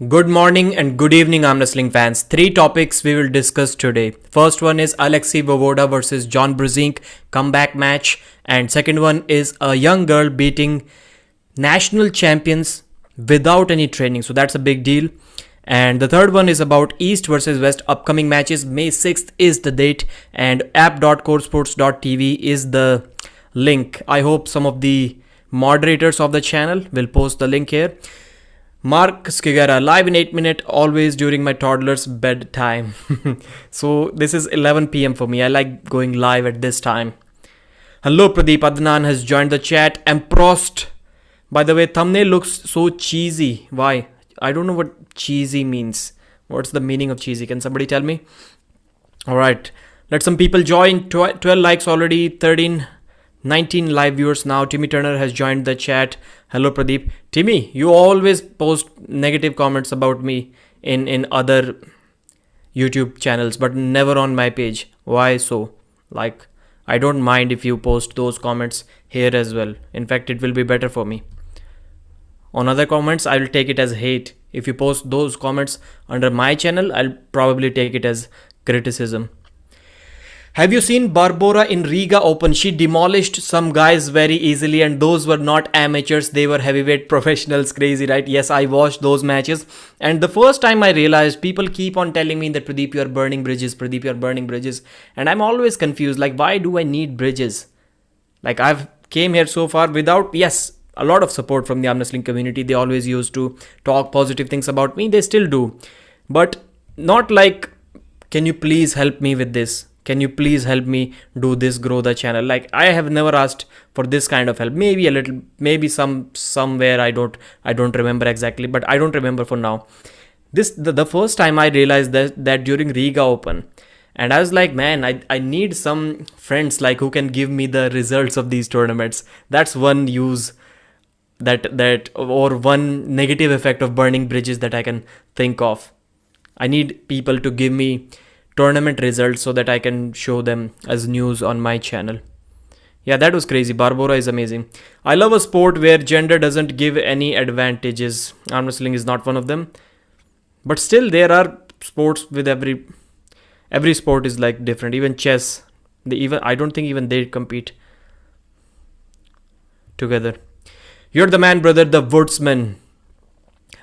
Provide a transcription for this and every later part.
Good morning and good evening, Armwrestling fans. Three topics we will discuss today. First one is Vovoda versus Brzink comeback match, and second one is a young girl beating national champions without any training. So that's a big deal. And the third one is about East versus West upcoming matches. May 6th is the date, and app.coresports.tv is the link. I hope some of the moderators of the channel will post the link here. Mark Skigera, live in 8 minutes, always during my toddler's bedtime. So this is 11 p.m. for me. I like going live at this time. Hello, Pradeep Adnan has joined the chat. And Prost. By the way, thumbnail looks so cheesy. Why? I don't know what cheesy means. What's the meaning of cheesy? Can somebody tell me? Alright. Let some people join. 12 likes already. 19 live viewers now. Timmy Turner has joined the chat. Hello, Pradeep. Timmy, you always post negative comments about me in other YouTube channels, but never on my page. Why so? Like, I don't mind if you post those comments here as well. In fact, it will be better for me. On other comments, I will take it as hate. If you post those comments under my channel, I'll probably take it as criticism. Have you seen Barbora in Riga Open? She demolished some guys very easily, and those were not amateurs. They were heavyweight professionals. Crazy, right? Yes, I watched those matches. And the first time I realized, people keep on telling me that Pradeep, you're burning bridges. Pradeep, you're burning bridges. And I'm always confused. Like, why do I need bridges? Like, I've came here so far without, yes, a lot of support from the Armwrestling community. They always used to talk positive things about me. They still do. But not like, can you please help me with this? Can you please help me do this, grow the channel? Like, I have never asked for this kind of help. Maybe a little, maybe somewhere I don't remember exactly, but I don't remember for now. The first time I realized that during Riga Open, and I was like, man, I need some friends like who can give me the results of these tournaments. That's one use that or one negative effect of burning bridges that I can think of. I need people to give me tournament results so that I can show them as news on my channel. Yeah, that was crazy. Barbora is amazing. I love a sport where gender doesn't give any advantages. Arm wrestling is not one of them. But still, there are sports with every sport is like different. Even chess, I don't think even they compete together. You're the man, brother, the woodsman.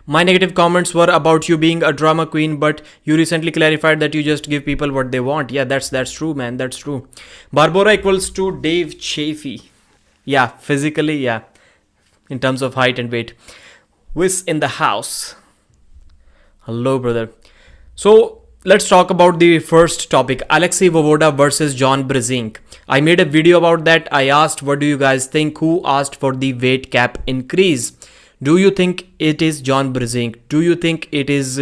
My negative comments were about you being a drama queen, but you recently clarified that you just give people what they want. Yeah, that's true, man. That's true. Barbora equals to Dave Chaffee. Yeah, physically, yeah. In terms of height and weight. Whis in the house. Hello, brother. So, let's talk about the first topic. Vovoda versus Brzink. I made a video about that. I asked, what do you guys think? Who asked for the weight cap increase? Do you think it is Brzink? Do you think it is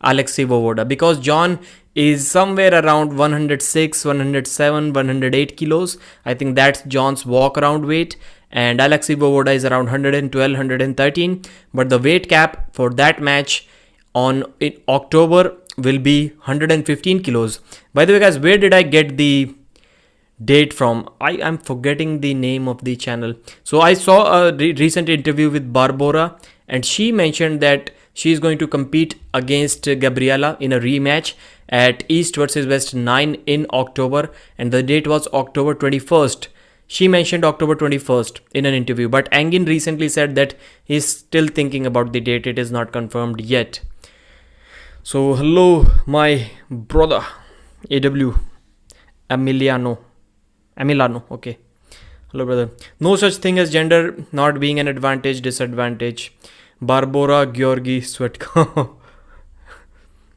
Vovoda? Because John is somewhere around 106, 107, 108 kilos. I think that's John's walk around weight. And Vovoda is around 112, 113. But the weight cap for that match in October will be 115 kilos. By the way, guys, where did I get the date from? I am forgetting the name of the channel. So I saw a recent interview with Barbora, and she mentioned that she is going to compete against Gabriela in a rematch at East versus West 9 in October, and the date was October 21st. She mentioned October 21st in an interview, but Angin recently said that he's still thinking about the date. It is not confirmed yet. So hello, my brother AW Emiliano, okay. Hello, brother. No such thing as gender not being an advantage, disadvantage. Barbora Georgi Swetka.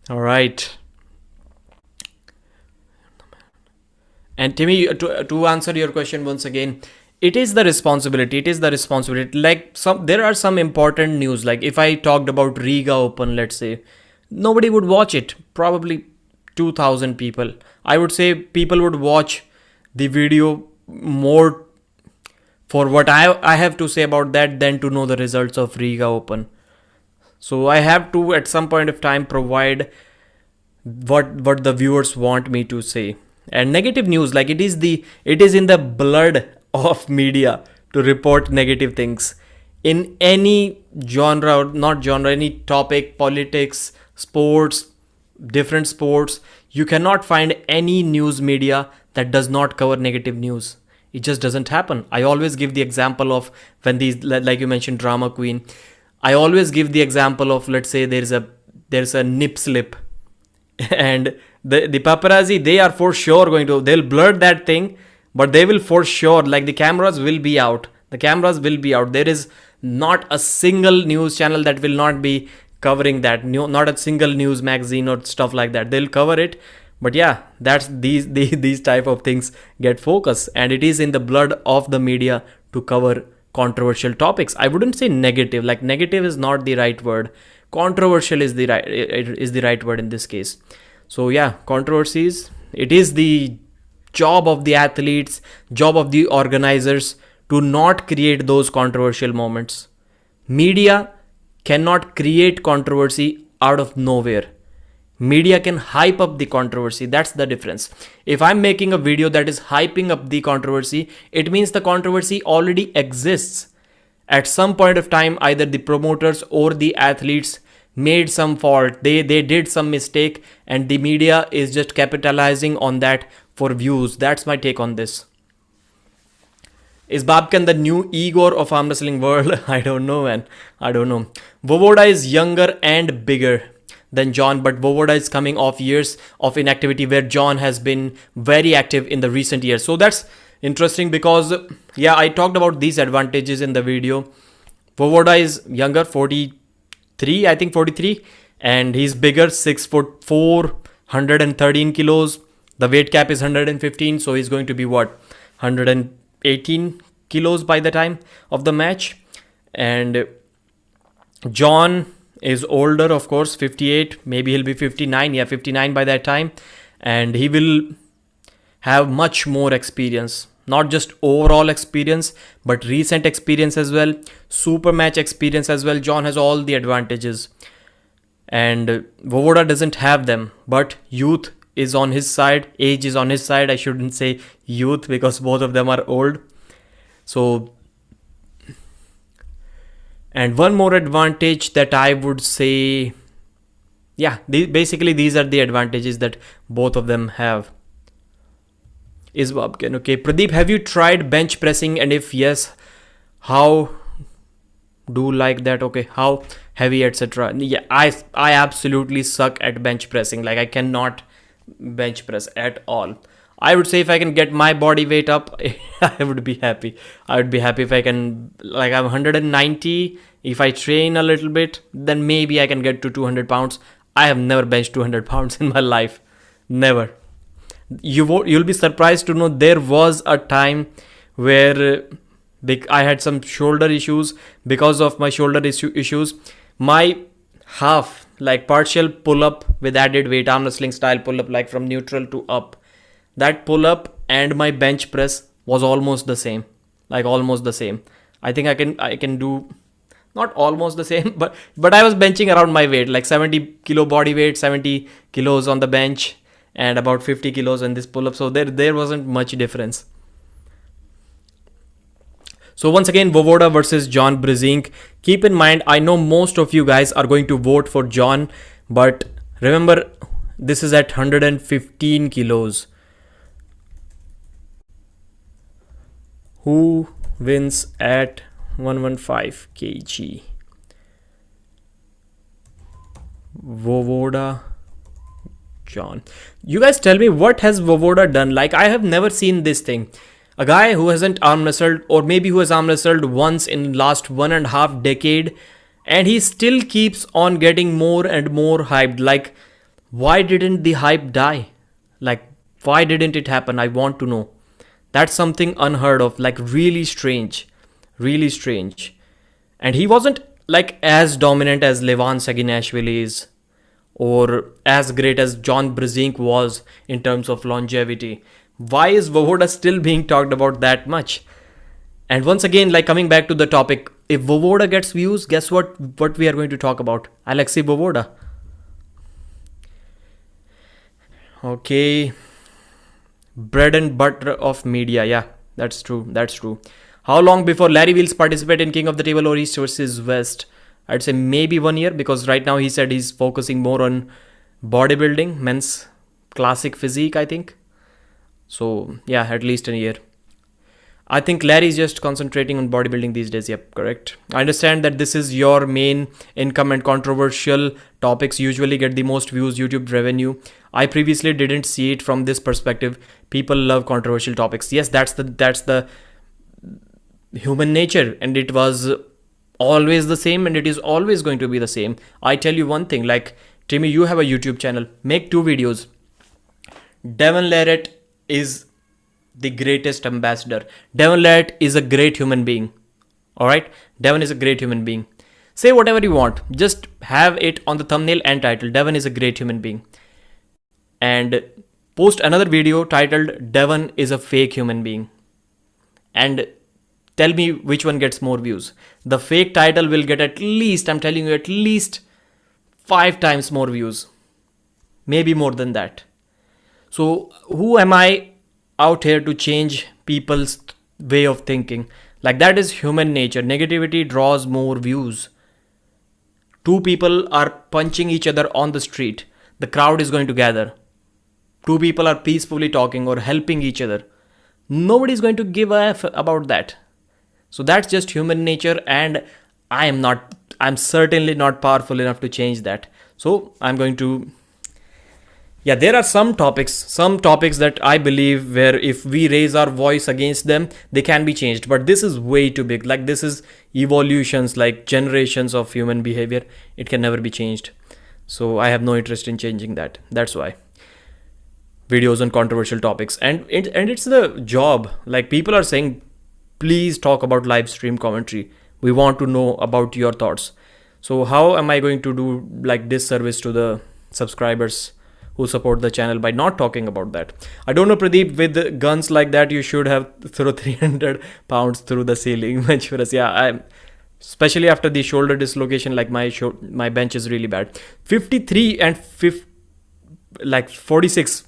All right. And Timmy, to answer your question once again, it is the responsibility. Like there are some important news. Like if I talked about Riga Open, let's say, nobody would watch it. Probably 2,000 people. I would say people would watch the video more for what I have to say about that than to know the results of Riga Open. So I have to at some point of time provide what the viewers want me to say. And negative news, like it is in the blood of media to report negative things. in any genre, or not genre, any topic, politics, sports, different sports, you cannot find any news media that does not cover negative news. It just doesn't happen. I always give the example of when these, like you mentioned, drama queen. I always give the example of, let's say there's a nip slip, and the paparazzi, they are for sure going to, they'll blur that thing, but they will for sure, like, the cameras will be out. There is not a single news channel that will not be covering that. Not a single news magazine or stuff like that, they'll cover it. But yeah, that's these type of things get focus, and it is in the blood of the media to cover controversial topics. I wouldn't say negative, like negative is not the right word. Controversial is the right word in this case. So yeah, controversies, it is the job of the athletes, job of the organizers to not create those controversial moments. Media cannot create controversy out of nowhere. Media can hype up the controversy. That's the difference. If I'm making a video that is hyping up the controversy, it means the controversy already exists. At some point of time, either the promoters or the athletes made some fault. They did some mistake, and the media is just capitalizing on that for views. That's my take on this. Is Babkan the new Igor of arm wrestling world? I don't know, man. I don't know. Vovoda is younger and bigger than John, but Vovoda is coming off years of inactivity where John has been very active in the recent years. So that's interesting because, yeah, I talked about these advantages in the video. Vovoda is younger, 43, I think 43, and he's bigger, 6'4", 113 kilos. The weight cap is 115, so he's going to be what, 118 kilos by the time of the match. And John is older, of course, 58, maybe he'll be 59, yeah, 59 by that time, and he will have much more experience, not just overall experience, but recent experience as well, super match experience as well. John has all the advantages, and Vovoda doesn't have them, but youth is on his side, age is on his side. I shouldn't say youth because both of them are old. So, and one more advantage that I would say, yeah, basically these are the advantages that both of them have. Is Babkan okay? Pradeep, have you tried bench pressing, and if yes, how do like that? Okay, how heavy, etc. Yeah, I absolutely suck at bench pressing. Like, I cannot bench press at all. I would say if I can get my body weight up, I would be happy. I would be happy if I can, like, I'm 190. If I train a little bit, then maybe I can get to 200 pounds. I have never benched 200 pounds in my life. Never. You'll be surprised to know there was a time where I had some shoulder issues. Because of my shoulder issues, my half, like partial pull up with added weight, arm wrestling style pull up, like from neutral to up, that pull up and my bench press was almost the same. Like, almost the same. I think I can do, not almost the same, but I was benching around my weight, like 70 kilo body weight, 70 kilos on the bench, and about 50 kilos in this pull up. So there wasn't much difference. So once again, Vovoda versus John Brzink. Keep in mind, I know most of you guys are going to vote for John, but remember, this is at 115 kilos. Who wins at 115 kg? Vovoda, John. You guys tell me, what has Vovoda done? Like, I have never seen this thing. A guy who hasn't arm wrestled, or maybe who has arm wrestled once in last 1.5 decade, and he still keeps on getting more and more hyped. Like, why didn't the hype die? Like, why didn't it happen? I want to know. That's something unheard of, like really strange, really strange. And he wasn't like as dominant as Levan Saginashvili is, or as great as John Brzink was in terms of longevity. Why is Vovoda still being talked about that much? And once again, like, coming back to the topic, if Vovoda gets views, guess what we are going to talk about? Alexei Vovoda. Okay. Bread and butter of media. Yeah, that's true. How long before Larry Wheels participate in King of the Table or East versus West? I'd say maybe 1 year, because right now he said he's focusing more on bodybuilding, men's classic physique, I think. So yeah, at least a year. I think Larry's just concentrating on bodybuilding these days. Yep, correct. I understand that this is your main income and controversial topics usually get the most views, YouTube revenue. I previously didn't see it from this perspective. People love controversial topics. Yes, that's the human nature, and it was always the same, and it is always going to be the same. I tell you one thing, like Timmy, you have a YouTube channel. Make 2 videos. Devon Larratt is the greatest ambassador. Devon Larratt is a great human being. Alright? Devon is a great human being. Say whatever you want. Just have it on the thumbnail and title. Devon is a great human being. And post another video titled Devon is a fake human being. And tell me which one gets more views. The fake title will get at least, I'm telling you, at least 5 times more views. Maybe more than that. So who am I out here to change people's way of thinking? Like, that is human nature. Negativity draws more views. 2 people are punching each other on the street. The crowd is going to gather. 2 people are peacefully talking or helping each other. Nobody is going to give a F about that. So that's just human nature, and I'm certainly not powerful enough to change that. So I'm going to, yeah, there are some topics that I believe where if we raise our voice against them, they can be changed. But this is way too big. Like, this is evolutions, like generations of human behavior. It can never be changed. So I have no interest in changing that. That's why. Videos on controversial topics. And it's the job. Like, people are saying, please talk about live stream commentary. We want to know about your thoughts. So how am I going to do like disservice to the subscribers who support the channel by not talking about that? I don't know, Pradeep, with guns like that, you should have throw 300 pounds through the ceiling. Yeah, especially after the shoulder dislocation, like my bench is really bad. 53 and 46.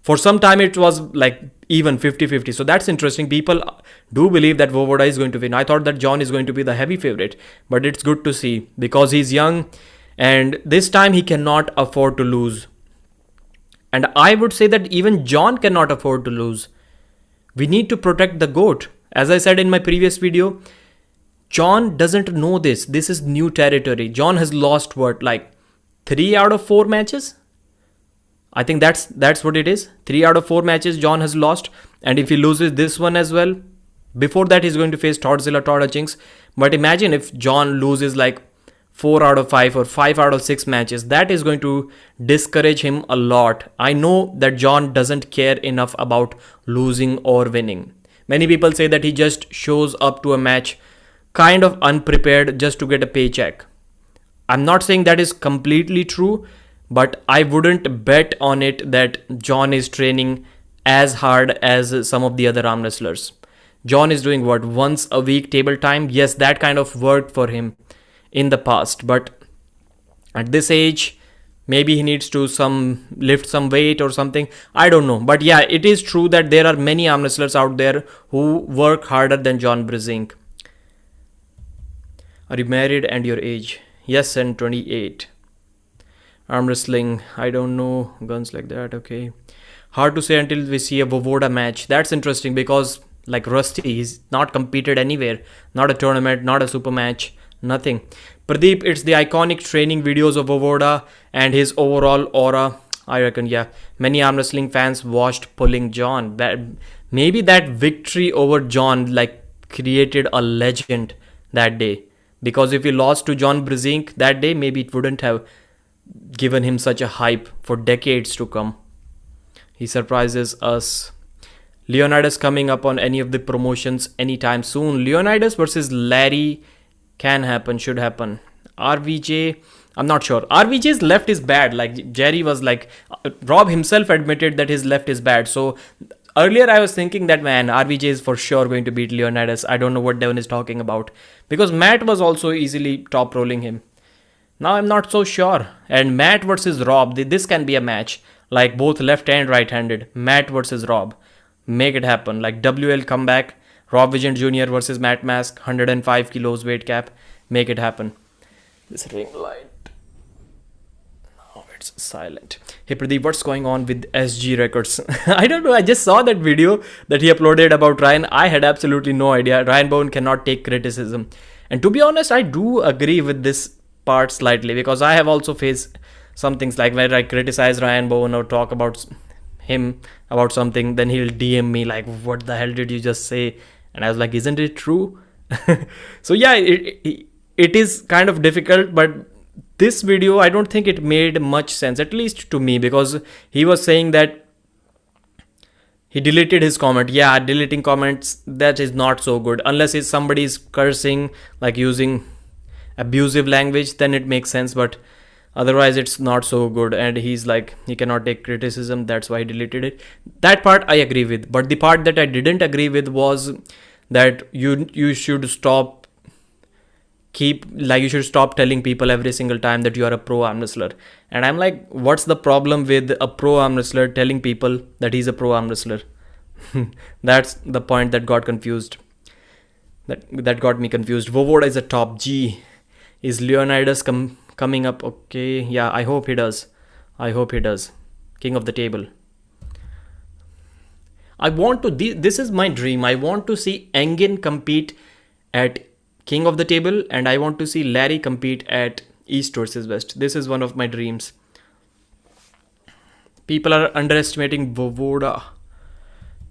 For some time it was like even 50-50. So that's interesting. People do believe that Vovoda is going to win. I thought that John is going to be the heavy favorite, but it's good to see because he's young and this time he cannot afford to lose. And I would say that even John cannot afford to lose. We need to protect the GOAT. As I said in my previous video, John doesn't know this. This is new territory. John has lost what, like 3 out of 4 matches? I think that's what it is. 3 out of 4 matches John has lost. And if he loses this one as well, before that he's going to face Todzilla Todd Hutchings. But imagine if John loses like 4 out of 5 or 5 out of 6 matches. That is going to discourage him a lot. I know that John doesn't care enough about losing or winning. Many people say that he just shows up to a match kind of unprepared just to get a paycheck. I'm not saying that is completely true, but I wouldn't bet on it that John is training as hard as some of the other arm wrestlers. John is doing what, once a week table time? Yes, that kind of worked for him in the past, but at this age, maybe he needs to lift some weight or something. I don't know. But yeah, it is true that there are many arm wrestlers out there who work harder than John Brzink. Are you married and your age? Yes, and 28. Arm wrestling, I don't know. Guns like that, okay. Hard to say until we see a Vovoda match. That's interesting because like Rusty, he's not competed anywhere. Not a tournament, not a super match, nothing. Pradeep, it's the iconic training videos of Vovoda and his overall aura. I reckon, yeah. Many arm wrestling fans watched pulling John. Maybe that victory over John like created a legend that day. Because if he lost to John Brzink that day, maybe it wouldn't have given him such a hype for decades to come. He surprises us. Leonidas coming up on any of the promotions anytime soon. Leonidas versus Larry can happen, should happen. RVJ, I'm not sure. RVJ's left is bad. Like Jerry was like, Rob himself admitted that his left is bad. So earlier I was thinking that, man, RVJ is for sure going to beat Leonidas. I don't know what Devon is talking about. Because Matt was also easily top rolling him. Now I'm not so sure. And Matt versus Rob, this can be a match. Like both left and right-handed. Matt versus Rob. Make it happen. Like WL comeback. Rob Vigent Jr. versus Matt Mask, 105 kilos weight cap. Make it happen. This ring light. Oh, it's silent. Hey Pradeep, what's going on with SG Records? I don't know. I just saw that video that he uploaded about Ryan. I had absolutely no idea. Ryan Bowen cannot take criticism. And to be honest, I do agree with this part slightly, because I have also faced some things like where I criticize Ryan Bowen or talk about him about something, then he'll DM me like, what the hell did you just say? And I was like, isn't it true? So yeah, it is kind of difficult, but this video, I don't think it made much sense, at least to me, because he was saying that he deleted his comment. Yeah, deleting comments, that is not so good. Unless it's somebody is cursing, like using abusive language, then it makes sense, but otherwise it's not so good. And he's like, he cannot take criticism, that's why he deleted it. That part I agree with, but the part that I didn't agree with was that you should stop telling people every single time that you are a pro arm wrestler. And I'm like, what's the problem with a pro arm wrestler telling people that he's a pro arm wrestler? That's the point that got confused. That got me confused. Vovoda is a top G. Is Leonidas coming up? Okay, yeah, I hope he does. King of the table. This is my dream. I want to see Engin compete at King of the Table, and I want to see Larry compete at East versus West. This is one of my dreams. People are underestimating Vovoda.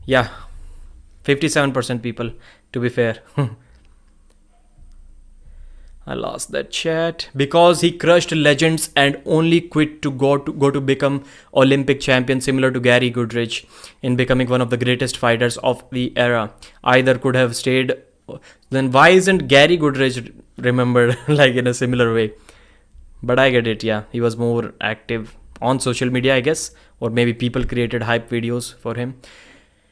Yeah, 57% people, to be fair. I lost that chat. Because he crushed legends and only quit to go to become Olympic champion, similar to Gary Goodridge in becoming one of the greatest fighters of the era. Either could have stayed. Then why isn't Gary Goodridge remembered like in a similar way? But I get it, yeah. He was more active on social media, I guess. Or maybe people created hype videos for him.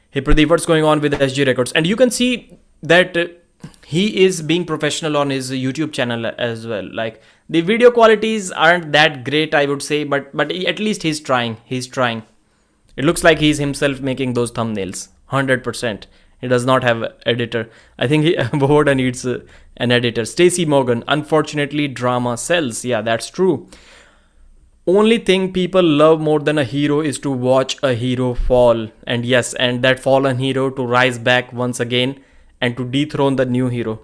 Hey Pradeep, what's going on with SG Records? And you can see that he is being professional on his YouTube channel as well. Like, the video qualities aren't that great, I would say, but at least he's trying. It looks like he's himself making those thumbnails. 100%. He does not have an editor. I think Vovoda needs an editor. Stacey Morgan, unfortunately, drama sells. Yeah, that's true. Only thing people love more than a hero is to watch a hero fall. And yes, and that fallen hero to rise back once again and to dethrone the new hero.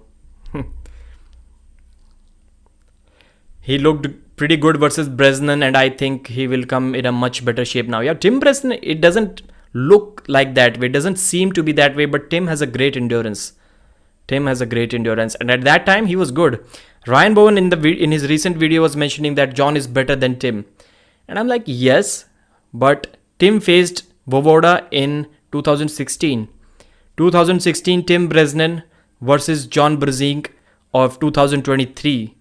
He looked pretty good versus Brzenk, and I think he will come in a much better shape now. Yeah, Tim Brzenk, it doesn't look like that way. It doesn't seem to be that way, but Tim has a great endurance. And at that time, he was good. Ryan Bowen in his recent video was mentioning that John is better than Tim. And I'm like, yes, but Tim faced Vovoda in 2016. 2016 Tim Brzenk versus John Brzink of 2023.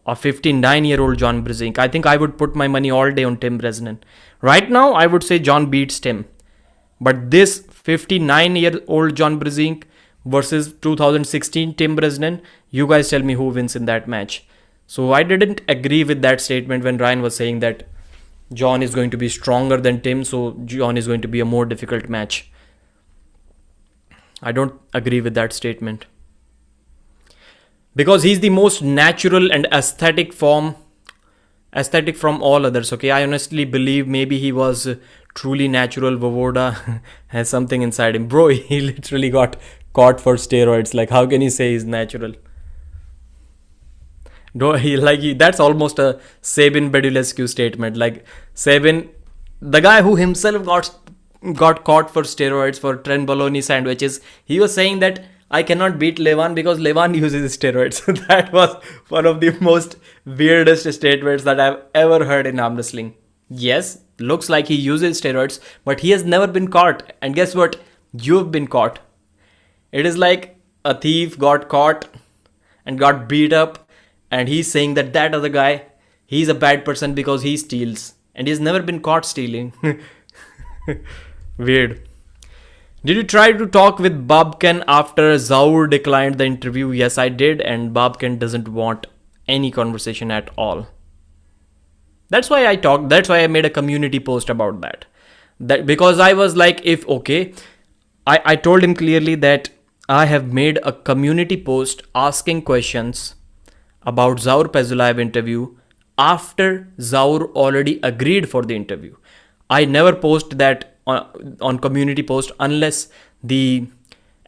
A 59-year-old John Brzink. I think I would put my money all day on Tim Brzenk. Right now, I would say John beats Tim. But this 59-year-old John Brzink versus 2016 Tim Brzenk, you guys tell me who wins in that match. So I didn't agree with that statement when Ryan was saying that John is going to be stronger than Tim, so John is going to be a more difficult match. I don't agree with that statement. Because he's the most natural and aesthetic from all others, okay? I honestly believe maybe he was truly natural. Vovoda has something inside him. Bro, he literally got caught for steroids. Like, how can you say he's natural? That's almost a Sabin Bedulescu statement. Like, Sabin, the guy who himself got caught for steroids for trenbolone sandwiches, he was saying that I cannot beat Levan because Levan uses steroids. That was one of the most weirdest statements that I've ever heard in arm wrestling. Yes, looks like he uses steroids, but he has never been caught. And guess what? You've been caught. It is like a thief got caught and got beat up, and he's saying that other guy, he's a bad person because he steals. And he's never been caught stealing. Weird. Did you try to talk with Babkan after Zaur declined the interview? Yes, I did, and Babkan doesn't want any conversation at all. That's why I talked. That's why I made a community post about that. Because I was like, I told him clearly that I have made a community post asking questions about Zaur Pezulaev interview after Zaur already agreed for the interview. I never post that on community post unless the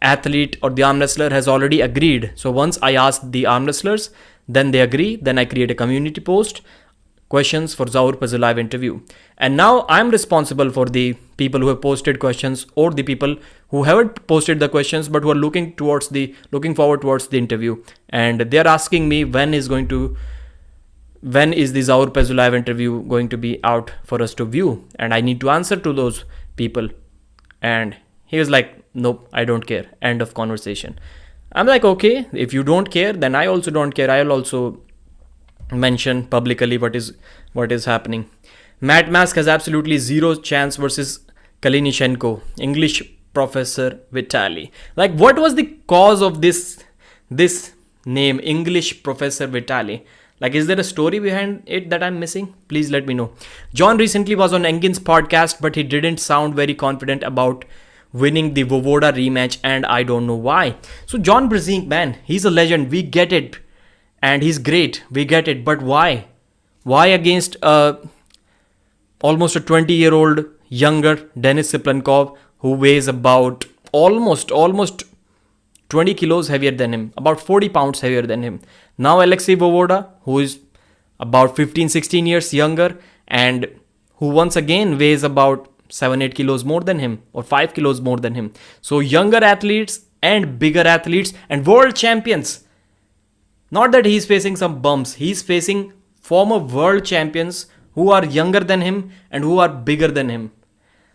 athlete or the arm wrestler has already agreed. So once I ask the arm wrestlers, then they agree, then I create a community post, questions for Zaur Pezulaev interview. And now I'm responsible for the people who have posted questions or the people who haven't posted the questions but who are looking forward towards the interview. And they're asking me when is the Zaur Pezulaev interview going to be out for us to view? And I need to answer to those people. And he was like, nope, I don't care. End of conversation. I'm like, okay, if you don't care, then I also don't care. I'll also mention publicly what is happening. Matt Mask has absolutely zero chance versus Kalinichenko. English professor Vitali. Like, what was the cause of this name, English professor Vitali? Like, is there a story behind it that I'm missing? Please let me know. John recently was on Engin's podcast, but he didn't sound very confident about winning the Vovoda rematch, and I don't know why. So John Brzink, man, he's a legend. We get it. And he's great. We get it. But why? Why against almost a 20-year-old younger Denis Siplenkov who weighs about almost 20 kilos heavier than him, about 40 pounds heavier than him. Now Alexei Vovoda, who is about 15-16 years younger and who once again weighs about 7-8 kilos more than him or 5 kilos more than him. So younger athletes and bigger athletes and world champions. Not that he's facing some bumps, he's facing former world champions who are younger than him and who are bigger than him.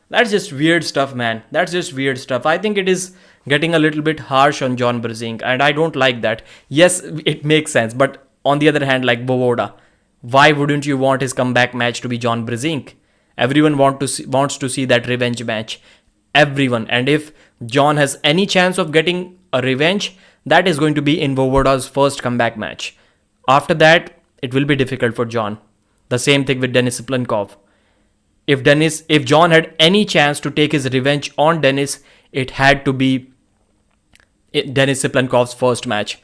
That's just weird stuff, man. That's just weird stuff. I think it is getting a little bit harsh on John Brzink, and I don't like that. Yes, it makes sense, but on the other hand, like Vovoda, why wouldn't you want his comeback match to be John Brzink? Everyone wants to see that revenge match. Everyone. And if John has any chance of getting a revenge, that is going to be in Vovoda's first comeback match. After that, it will be difficult for John. The same thing with Denis Siplenkov. If John had any chance to take his revenge on Denis, it had to be Denis Siplenkov's first match.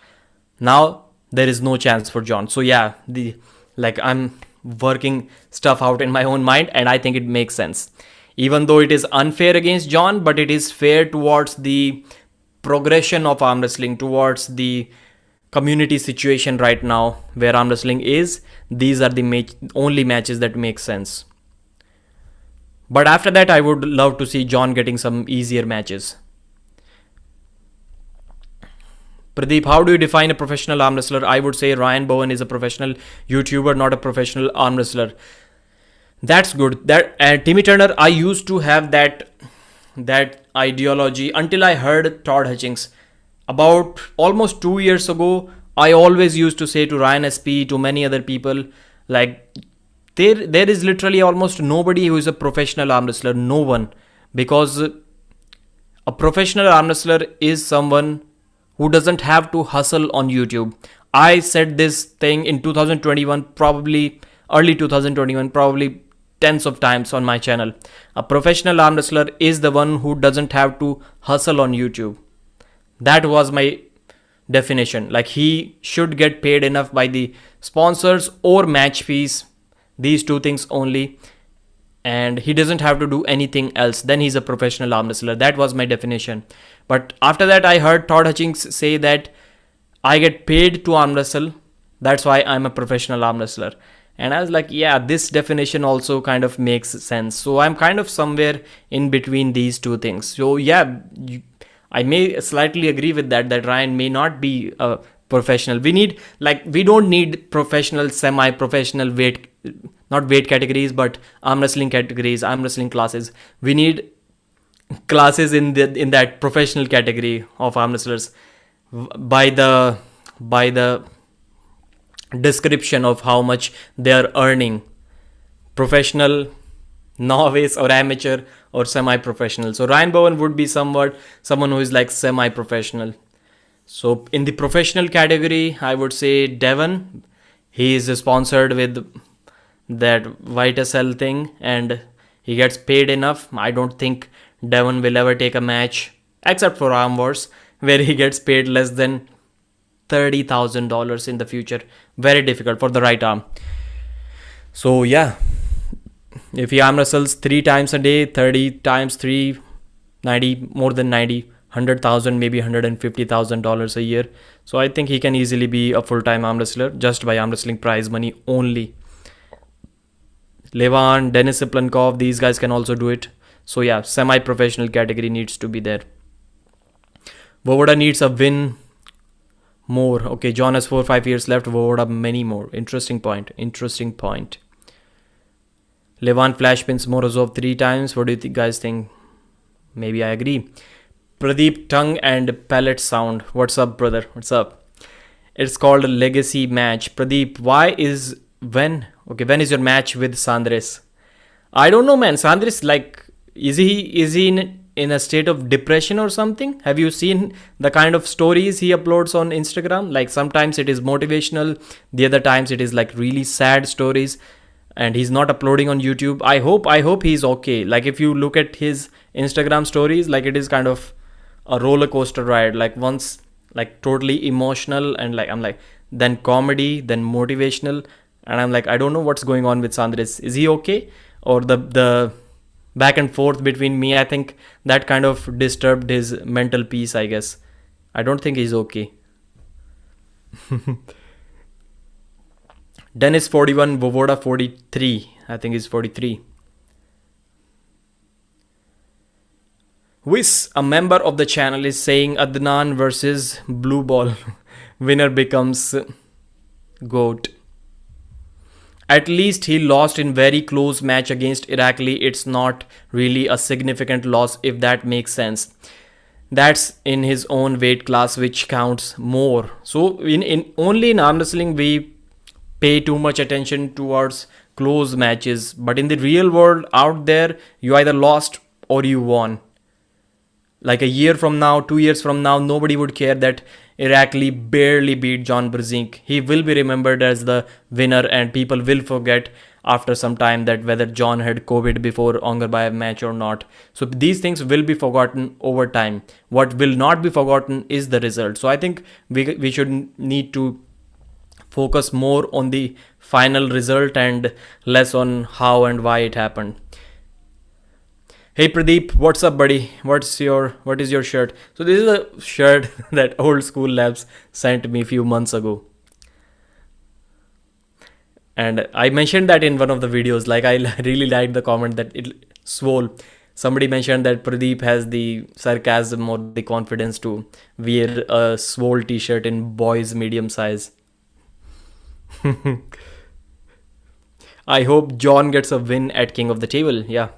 Now there is no chance for John. So yeah, I'm working stuff out in my own mind, and I think it makes sense. Even though it is unfair against John, but it is fair towards the progression of arm wrestling, towards the community situation right now where arm wrestling is. These are the only matches that make sense. But after that, I would love to see John getting some easier matches. Pradeep, how do you define a professional arm wrestler? I would say Ryan Bowen is a professional YouTuber, not a professional arm wrestler. That's good. Timmy Turner, I used to have that ideology until I heard Todd Hutchings. About almost 2 years ago, I always used to say to Ryan SP, to many other people, like, there is literally almost nobody who is a professional arm wrestler. No one. Because a professional arm wrestler is someone who doesn't have to hustle on YouTube. I said this thing in 2021, probably early 2021, probably tens of times on my channel. A professional arm wrestler is the one who doesn't have to hustle on YouTube. That was my definition. Like, he should get paid enough by the sponsors or match fees. These two things only. And he doesn't have to do anything else. Then he's a professional arm wrestler. That was my definition. But after that, I heard Todd Hutchings say that I get paid to arm wrestle. That's why I'm a professional arm wrestler. And I was like, yeah, this definition also kind of makes sense. So I'm kind of somewhere in between these two things. So yeah, I may slightly agree with that Ryan may not be a professional. We don't need professional, semi-professional not weight categories, but arm wrestling categories, arm wrestling classes. We need classes in that professional category of arm wrestlers by the description of how much they are earning. Professional, novice, or amateur, or semi-professional. So Ryan Bowen would be someone who is like semi-professional. So in the professional category, I would say Devon. He is sponsored with that VitaCell thing and he gets paid enough. I don't think Devon will ever take a match except for Arm Wars. where he gets paid less than $30,000 in the future. Very difficult for the right arm. So yeah, if he arm wrestles 3 times a day, 30 times 3, 90, more than 90, 100,000, maybe $150,000 a year. So I think he can easily be a full-time arm wrestler just by arm wrestling prize money only. Levan, Denis Siplankov, these guys can also do it. So yeah, semi-professional category needs to be there. Vovoda needs a win more. Okay, John has 4-5 years left. Vovoda many more. Interesting point. Levan flash pins Morozov 3 times. What do you guys think? Maybe I agree. Pradeep, tongue and palate sound. What's up, brother? What's up? It's called a legacy match. Pradeep, when is your match with Sandres? I don't know, man. Sandres, like, is he in a state of depression or something? Have you seen the kind of stories he uploads on Instagram? Like, sometimes it is motivational, the other times it is like really sad stories, and he's not uploading on YouTube. I hope he's okay. Like, if you look at his Instagram stories, like, it is kind of a roller coaster ride. Like, once like totally emotional, and like I'm like, then comedy, then motivational, and I'm like, I don't know what's going on with Sandres. Is he okay? Or the back and forth between me, I think that kind of disturbed his mental peace, I guess. I don't think he's okay. Dennis 41, Vovoda 43. I think he's 43. Whis, a member of the channel, is saying Adnan versus Blue Ball. Winner becomes GOAT. At least he lost in very close match against Irakli. It's not really a significant loss, if that makes sense. That's in his own weight class, which counts more. So only in arm wrestling we pay too much attention towards close matches. But in the real world out there, you either lost or you won. Like a year from now, 2 years from now, nobody would care that Irakli barely beat John Brzink. He will be remembered as the winner, and people will forget after some time that whether John had COVID before Ongarbayev match or not. So these things will be forgotten over time. What will not be forgotten is the result. So I think we should need to focus more on the final result and less on how and why it happened. Hey Pradeep, what's up, buddy? What is your shirt? So this is a shirt that Old School Labs sent me a few months ago. And I mentioned that in one of the videos. Like, I really liked the comment that it swole. Somebody mentioned that Pradeep has the sarcasm or the confidence to wear a swole t-shirt in boys medium size. I hope John gets a win at King of the Table. Yeah.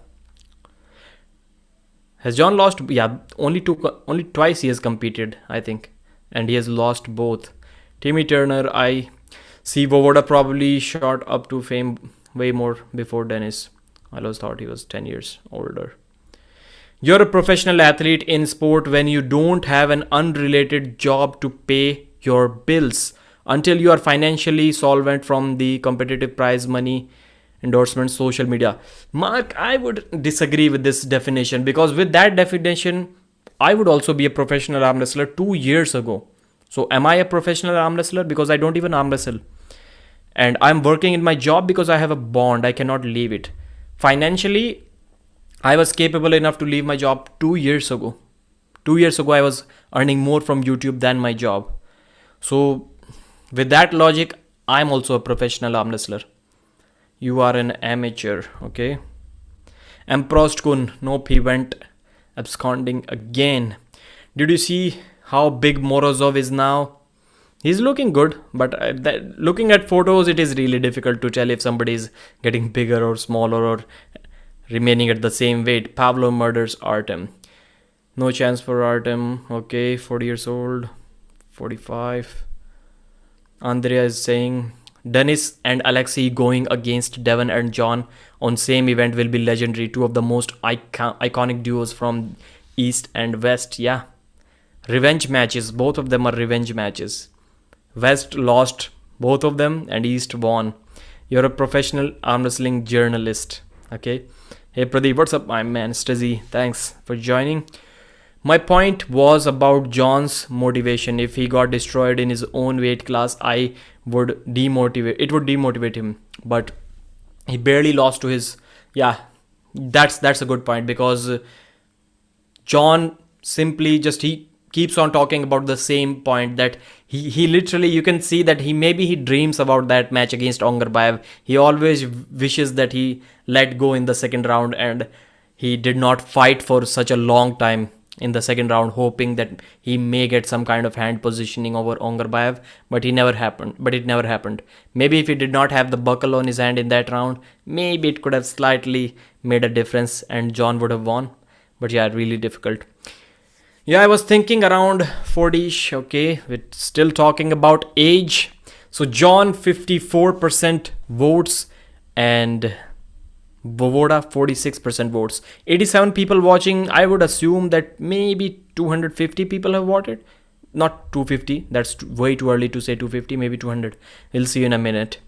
Has John lost? Yeah, only twice he has competed, I think. And he has lost both. Timmy Turner, I see Vovoda probably shot up to fame way more before Dennis. I always thought he was 10 years older. You're a professional athlete in sport when you don't have an unrelated job to pay your bills. Until you are financially solvent from the competitive prize money, endorsements, social media. Mark, I would disagree with this definition, because with that definition, I would also be a professional arm wrestler 2 years ago. So am I a professional arm wrestler? Because I don't even arm wrestle. And I'm working in my job because I have a bond. I cannot leave it. Financially, I was capable enough to leave my job 2 years ago. 2 years ago, I was earning more from YouTube than my job. So with that logic, I'm also a professional arm wrestler. You are an amateur, okay? Prostkun, nope, he went absconding again. Did you see how big Morozov is now? He's looking good, but looking at photos, it is really difficult to tell if somebody is getting bigger or smaller or remaining at the same weight. Pavlo murders Artem. No chance for Artem, okay, 40 years old, 45. Andrea is saying Dennis and Alexei going against Devon and John on same event will be legendary. Two of the most iconic duos from East and West. Yeah. Revenge matches. Both of them are revenge matches. West lost both of them and East won. You're a professional arm wrestling journalist. Okay. Hey Pradeep, what's up, my man? Stizzy, thanks for joining. My point was about John's motivation. If he got destroyed in his own weight class, I would demotivate. It would demotivate him. But he barely lost to his. Yeah, that's a good point, because John simply just he keeps on talking about the same point, that he literally, you can see that he dreams about that match against Ongarbayev. He always wishes that he let go in the second round, and he did not fight for such a long time in the second round, hoping that he may get some kind of hand positioning over Ongarbayev, but it never happened. Maybe if he did not have the buckle on his hand in that round, maybe it could have slightly made a difference and John would have won. But yeah, really difficult. Yeah, I was thinking around 40ish. Okay, we're still talking about age. So John 54% votes and Vovoda 46% votes. 87 people watching. I would assume that maybe 250 people have voted. Not 250. That's way too early to say 250. Maybe 200. We'll see in a minute.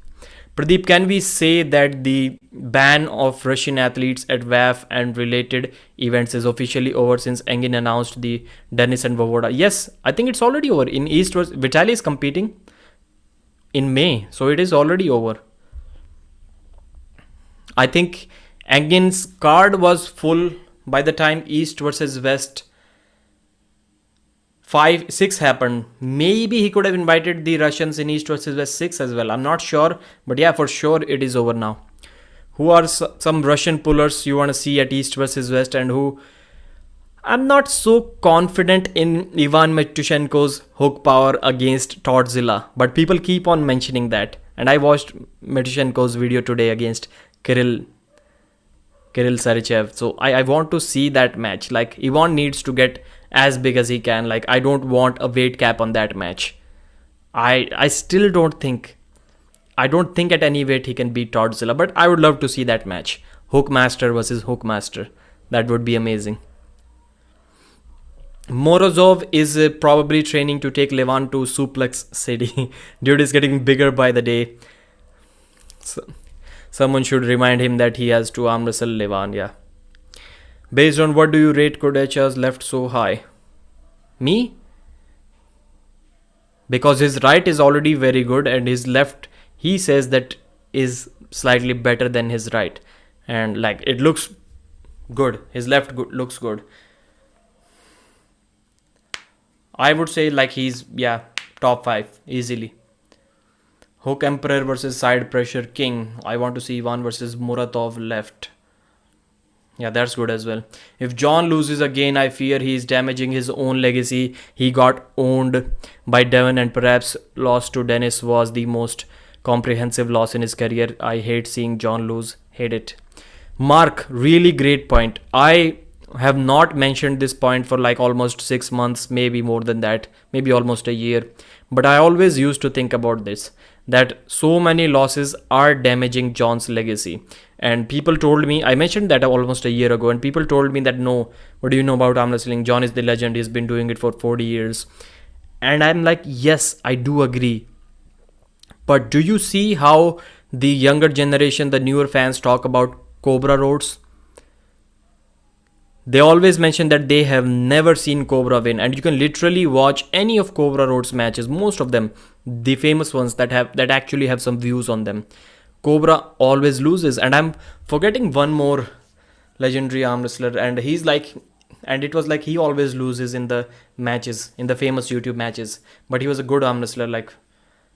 Pradeep, can we say that the ban of Russian athletes at WAF and related events is officially over since Engin announced the Dennis and Vovoda? Yes, I think it's already over. In East, Vitaly is competing in May, so it is already over. I think Engin's card was full by the time East versus West 6 happened. Maybe he could have invited the Russians in East versus West 6 as well. I'm not sure. But yeah, for sure it is over now. Who are some Russian pullers you want to see at East versus West, and who... I'm not so confident in Ivan Matushenko's hook power against Todzilla. But people keep on mentioning that. And I watched Matushenko's video today against Kirill Sarichev. So I want to see that match. Like, Ivan needs to get as big as he can. Like, I don't want a weight cap on that match. I still don't think at any weight he can beat Todzilla, but I would love to see that match. Hookmaster versus Hookmaster. That would be amazing. Morozov is probably training to take Levan to Suplex City. Dude is getting bigger by the day. So, someone should remind him that he has to arm wrestle Levan, yeah. Based on what do you rate Kodecha's left so high? Me? Because his right is already very good and his left, he says that is slightly better than his right. And like, it looks good. His left looks good. I would say like he's, yeah, top 5 easily. Hook Emperor versus Side Pressure King. I want to see Ivan versus Muratov left. Yeah, that's good as well. If John loses again, I fear he is damaging his own legacy. He got owned by Devon and perhaps loss to Dennis was the most comprehensive loss in his career. I hate seeing John lose. Hate it. Mark, really great point. I have not mentioned this point for like almost 6 months, maybe more than that, maybe almost a year. But I always used to think about this, that so many losses are damaging John's legacy. And people told me, I mentioned that almost a year ago, and people told me that no, what do you know about arm wrestling? John is the legend. He's been doing it for 40 years. And I'm like, yes, I do agree. But do you see how the younger generation, the newer fans talk about Cobra Rhodes? They always mention that they have never seen Cobra win, and you can literally watch any of Cobra Rhodes matches, most of them, the famous ones that actually have some views on them. Cobra always loses, and I'm forgetting one more legendary arm wrestler, and he's like, and it was like he always loses in the matches, in the famous YouTube matches, but he was a good arm wrestler, like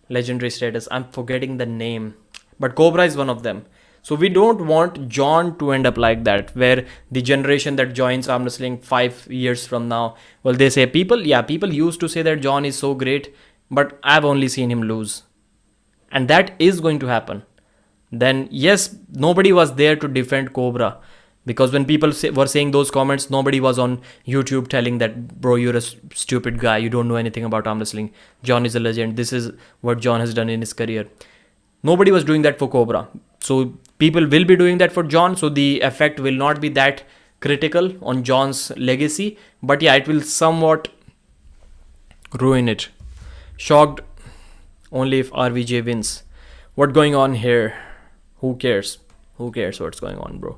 legendary status. I'm forgetting the name, but Cobra is one of them. So we don't want John to end up like that, where the generation that joins arm wrestling 5 years from now, well, they say people used to say that John is so great, but I've only seen him lose. And that is going to happen. Then yes, nobody was there to defend Cobra, because when people were saying those comments, nobody was on YouTube telling that, bro, you're a stupid guy, you don't know anything about arm wrestling, John is a legend, this is what John has done in his career. Nobody was doing that for Cobra. So people will be doing that for John, so the effect will not be that critical on John's legacy, but yeah, it will somewhat ruin it. Shocked only if RVJ wins. What's going on here? Who cares? Who cares what's going on, bro?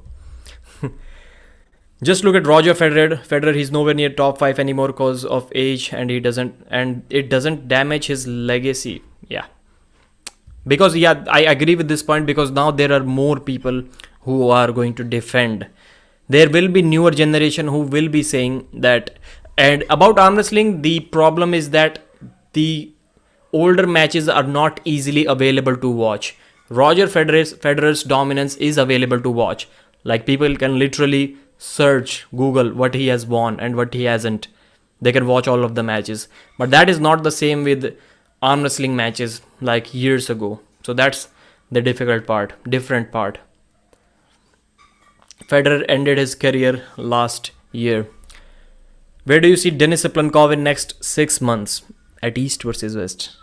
Just look at Roger Federer. Federer, he's nowhere near top 5 anymore because of age, and it doesn't damage his legacy. Yeah. Because yeah, I agree with this point, because now there are more people who are going to defend. There will be newer generation who will be saying that. And about arm wrestling, the problem is that the older matches are not easily available to watch. Roger Federer's dominance is available to watch. Like, people can literally search Google what he has won and what he hasn't. They can watch all of the matches. But that is not the same with arm wrestling matches like years ago. So that's the difficult part, different part. Federer ended his career last year. Where do you see Denis Siplankov in next 6 months? At East versus West.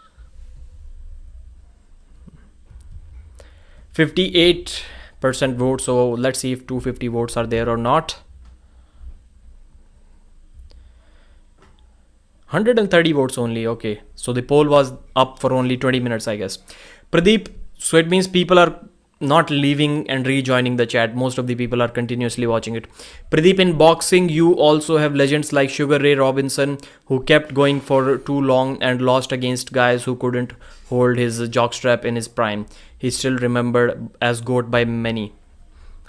58% vote. So let's see if 250 votes are there or not. 130 votes only. Okay. So the poll was up for only 20 minutes, I guess. Pradeep, so it means people are not leaving and rejoining the chat. Most of the people are continuously watching it. Pradeep, in boxing, you also have legends like Sugar Ray Robinson, who kept going for too long and lost against guys who couldn't hold his jockstrap in his prime. He's still remembered as GOAT by many.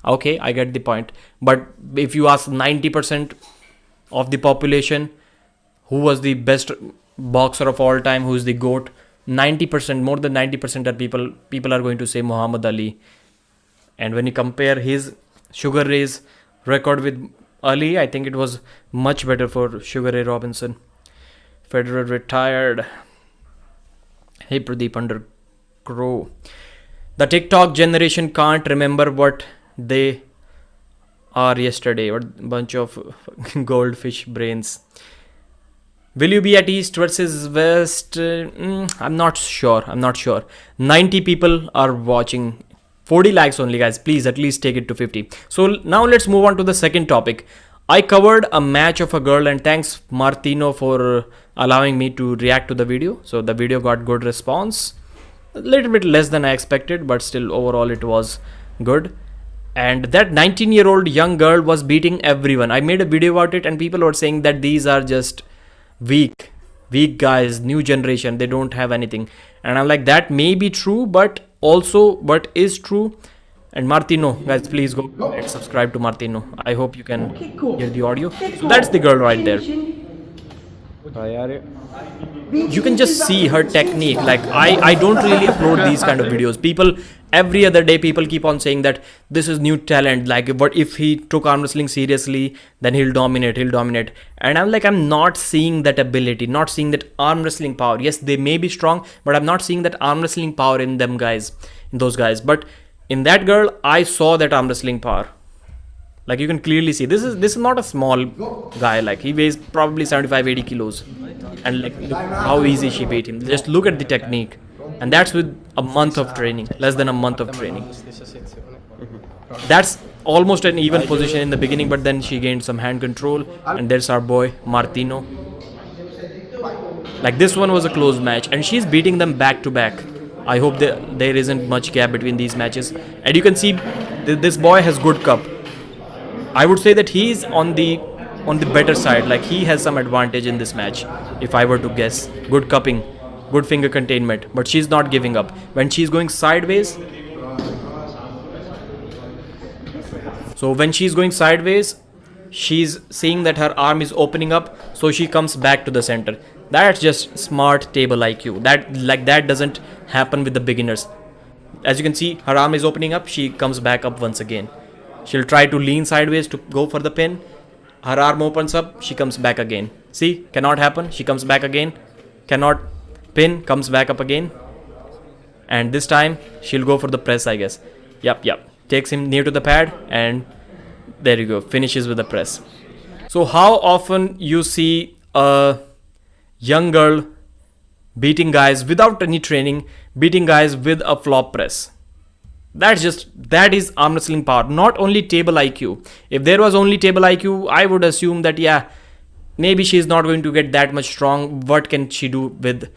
Okay, I get the point. But if you ask 90% of the population, who was the best boxer of all time, who is the GOAT, 90%, more than 90% of people are going to say Muhammad Ali. And when you compare his Sugar Ray's record with Ali, I think it was much better for Sugar Ray Robinson. Federer retired. Hey, Pradeep under Crow. The TikTok generation can't remember what they are yesterday. What bunch of goldfish brains. Will you be at East versus West? I'm not sure. 90 people are watching. 40 likes only, guys. Please, at least take it to 50. So now let's move on to the second topic. I covered a match of a girl, and thanks Martino for allowing me to react to the video. So the video got good response. A little bit less than I expected, but still overall it was good. And that 19-year-old young girl was beating everyone. I made a video about it, and people were saying that these are just weak guys, new generation, they don't have anything. And I'm like, that may be true, but also what is true. And Martino, guys, please go and subscribe to Martino. I hope you can hear the audio. So that's the girl right there. You can just see her technique. Like, I don't really upload these kind of videos. People, every other day, people keep on saying that this is new talent. Like, but if he took arm wrestling seriously, then he'll dominate. And I'm like, I'm not seeing that ability, not seeing that arm wrestling power. Yes, they may be strong, but I'm not seeing that arm wrestling power in them guys, in those guys. But in that girl, I saw that arm wrestling power. Like, you can clearly see, this is not a small guy. Like, he weighs probably 75-80 kilos. And like, look how easy she beat him. Just look at the technique. And that's with a month of training, less than a month of training. That's almost an even position in the beginning, but then she gained some hand control. And there's our boy, Martino. Like, this one was a close match, and she's beating them back to back. I hope there isn't much gap between these matches. And you can see this boy has good cup. I would say that he's on the better side. Like, he has some advantage in this match, if I were to guess. Good cupping, good finger containment, but she's not giving up. When she's going sideways, she's seeing that her arm is opening up, so she comes back to the center. That's just smart table IQ. That doesn't happen with the beginners. As you can see, her arm is opening up, she comes back up once again. She'll try to lean sideways to go for the pin. Her arm opens up, she comes back again. See, cannot happen. She comes back again. Cannot pin, comes back up again. And this time, she'll go for the press, I guess. Yep. Takes him near to the pad, and there you go. Finishes with the press. So how often you see a young girl beating guys without any training, beating guys with a flop press? That is arm wrestling power, not only table IQ. If there was only table IQ, I would assume that, yeah, maybe she's not going to get that much strong. What can she do with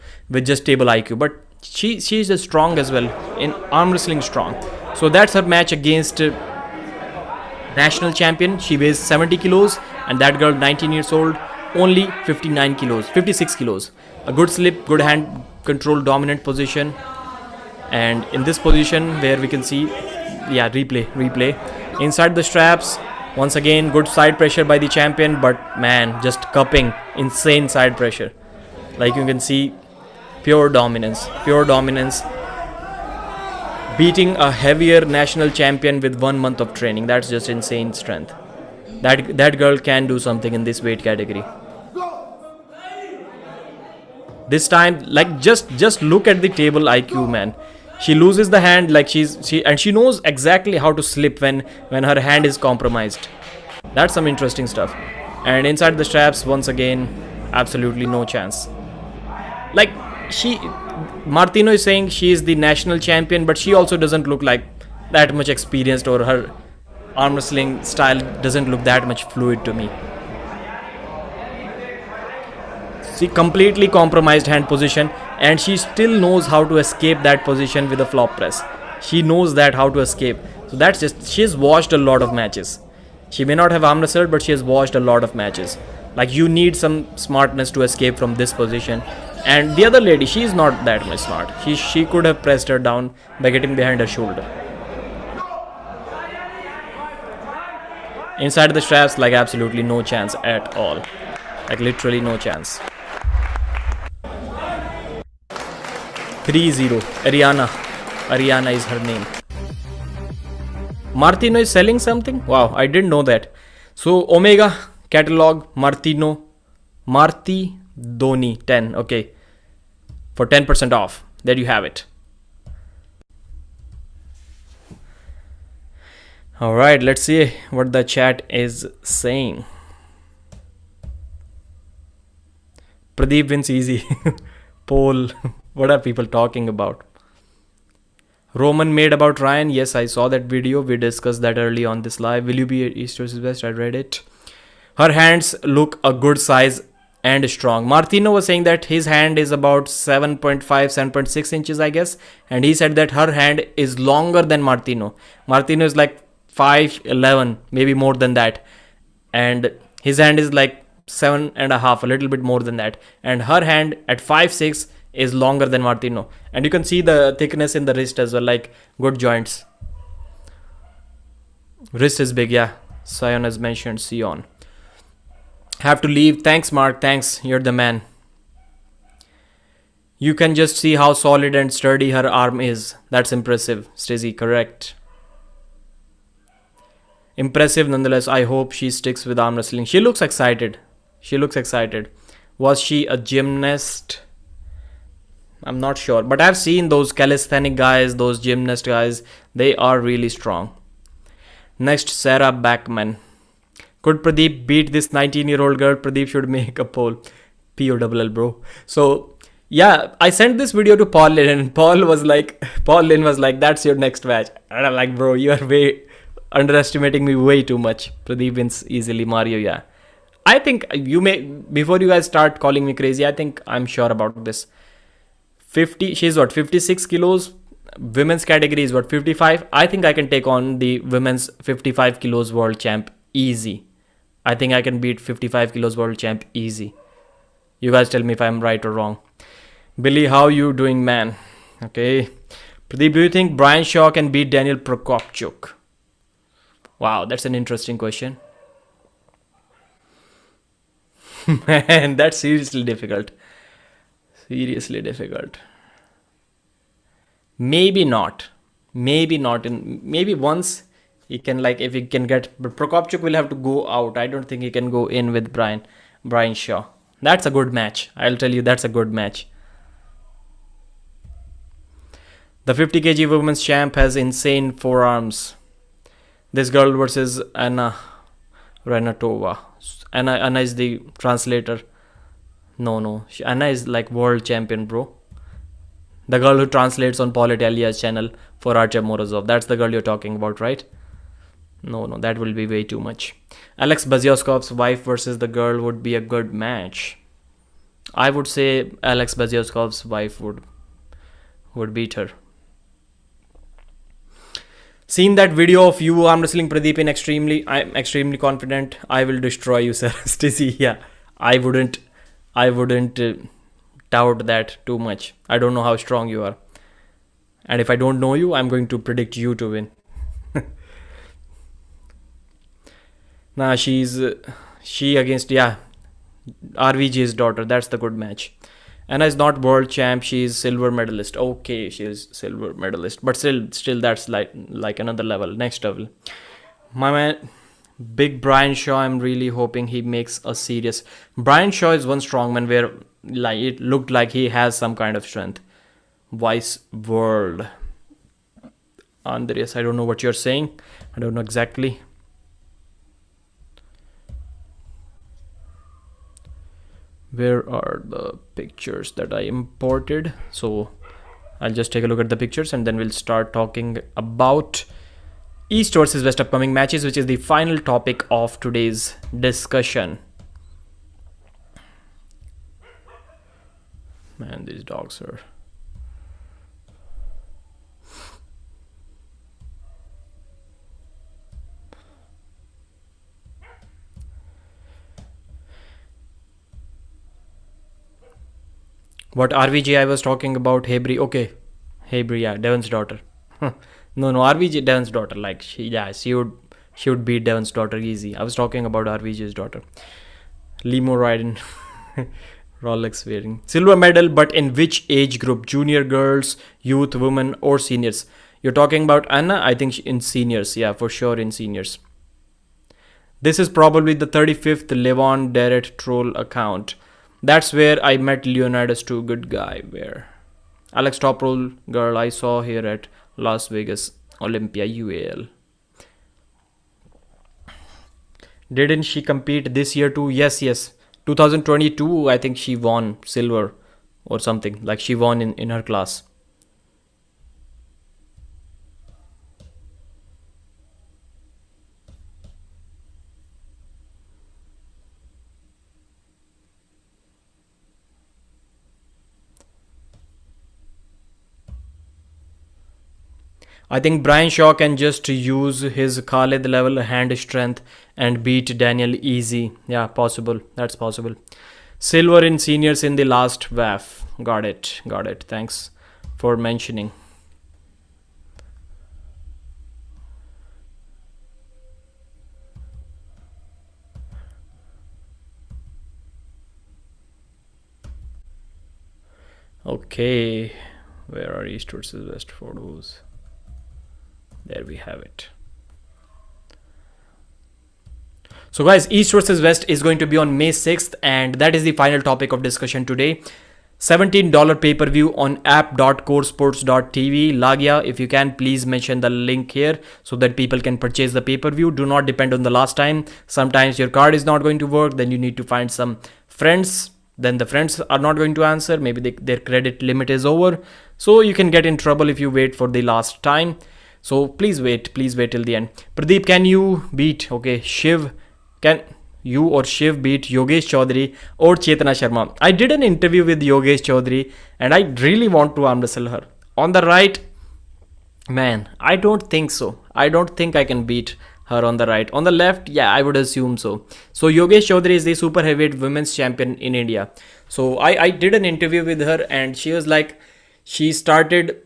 just table IQ? But she's just strong as well, in arm wrestling strong. So that's her match against national champion. She weighs 70 kilos, and that girl, 19 years old, only 59 kilos, 56 kilos. A good slip, good hand control, dominant position. And in this position where we can see, yeah, replay. Inside the straps, once again, good side pressure by the champion, but man, just cupping, insane side pressure. Like you can see, pure dominance. Beating a heavier national champion with 1 month of training. That's just insane strength. That girl can do something in this weight category. This time, like just look at the table IQ, man. She loses the hand, like she knows exactly how to slip when her hand is compromised. That's some interesting stuff. And inside the straps, once again, absolutely no chance. Like Martino is saying she is the national champion, but she also doesn't look like that much experienced, or her arm wrestling style doesn't look that much fluid to me. She completely compromised hand position, and she still knows how to escape that position with a flop press. She knows that how to escape. So that's just, she's watched a lot of matches. She may not have arm wrestled, but she has watched a lot of matches. Like, you need some smartness to escape from this position. And the other lady, she is not that much smart. She could have pressed her down by getting behind her shoulder. Inside the straps, like absolutely no chance at all. Like literally no chance. 3-0. Ariana is her name. Martino is selling something? Wow, I didn't know that. So Omega catalog Martino Marti Doni 10. Okay. For 10% off. There you have it. Alright, let's see what the chat is saying. Pradeep wins easy. Poll. What are people talking about? Roman made about Ryan. Yes, I saw that video. We discussed that early on this live. Will you be at East versus West? I read it. Her hands look a good size and strong. Martino was saying that his hand is about 7.5, 7.6 inches, I guess. And he said that her hand is longer than Martino. Martino is like 5'11", maybe more than that. And his hand is like 7.5, a little bit more than that. And her hand at 5'6" is longer than Martino. And you can see the thickness in the wrist as well, like good joints. Wrist is big, yeah. Sion has mentioned Sion. Have to leave. Thanks, Mark. Thanks. You're the man. You can just see how solid and sturdy her arm is. That's impressive. Stacey, correct. Impressive nonetheless. I hope she sticks with arm wrestling. She looks excited. Was she a gymnast? I'm not sure. But I've seen those calisthenic guys, those gymnast guys. They are really strong. Next, Sarah Backman. Could Pradeep beat this 19-year-old girl? Pradeep should make a poll. POLL, bro. So, yeah, I sent this video to Paul Lynn, and Paul Lynn was like, that's your next match. And I'm like, bro, you are underestimating me way too much. Pradeep wins easily. Mario, yeah. I think you may, before you guys start calling me crazy, I think I'm sure about this. She's what, 56 kilos? Women's category is what, 55? I think I can take on the women's 55 kilos world champ easy. I think I can beat 55 kilos world champ easy. You guys tell me if I'm right or wrong. Billy, how you doing, man? Okay. Pradeep, do you think Brian Shaw can beat Daniel Prokopchuk? Wow, that's an interesting question. Man, that's seriously difficult. Maybe not. Maybe once he can, like, if he can get, but Prokopchuk will have to go out. I don't think he can go in with Brian Shaw. That's a good match. I'll tell you, that's a good match. The 50 kg women's champ has insane forearms. This girl versus Anna Renatova. Anna is the translator. No. Anna is like world champion, bro. The girl who translates on Paul Italia's channel for Artem Morozov. That's the girl you're talking about, right? No, that will be way too much. Alex Bazioskov's wife versus the girl would be a good match. I would say Alex Bazioskov's wife would beat her. Seen that video of you arm wrestling Pradeep in I'm extremely confident I will destroy you, sir. Stacy, yeah, I wouldn't, I wouldn't doubt that too much. I don't know how strong you are, and if I don't know you, I'm going to predict you to win. Nah, she against, yeah, RVG's daughter. That's the good match. Anna is not world champ. She's silver medalist. Okay, she is silver medalist, but still, that's like another level, next level. My man, big Brian Shaw. I'm really hoping he makes a serious. Brian Shaw is one strongman where like it looked like he has some kind of strength. Vice world. Andreas, I don't know what you're saying. I don't know exactly. Where are the pictures that I imported? So I'll just take a look at the pictures and then we'll start talking about East versus West upcoming matches, which is the final topic of today's discussion. Man, these dogs are... What RVJ I was talking about, Hebri. Okay, Hebri, yeah, Devon's daughter. No, RVJ, Devon's daughter. Like she would beat Devon's daughter easy. I was talking about RVJ's daughter. Limo riding, Rolex wearing, silver medal. But in which age group? Junior girls, youth, women, or seniors? You're talking about Anna. I think in seniors. Yeah, for sure in seniors. This is probably the 35th Levon Deret troll account. That's where I met Leonidas too. Good guy. Where? Alex Toprol girl I saw here at Las Vegas Olympia UAL. Didn't she compete this year too? Yes. 2022, I think she won silver or something. Like she won in her class. I think Brian Shaw can just use his Khalid level hand strength and beat Daniel easy. Yeah, possible. That's possible. Silver in seniors in the last WAF. Got it. Thanks for mentioning. Okay, where are East versus West photos? There we have it. So guys, East versus West is going to be on May 6th, and that is the final topic of discussion today. $17 pay-per-view on app.coresports.tv. Lagya, if you can, please mention the link here so that people can purchase the pay-per-view. Do not depend on the last time. Sometimes your card is not going to work, then you need to find some friends. Then the friends are not going to answer. Maybe their credit limit is over. So you can get in trouble if you wait for the last time. So please wait till the end. Pradeep, can you beat, okay, Shiv, can you or Shiv beat Yogesh Chaudhary or Chetana Sharma? I did an interview with Yogesh Chaudhary and I really want to arm wrestle her. On the right, man, I don't think so. I don't think I can beat her on the right. On the left, yeah, I would assume so. So Yogesh Chaudhary is the super heavyweight women's champion in India. So I did an interview with her and she was like, she started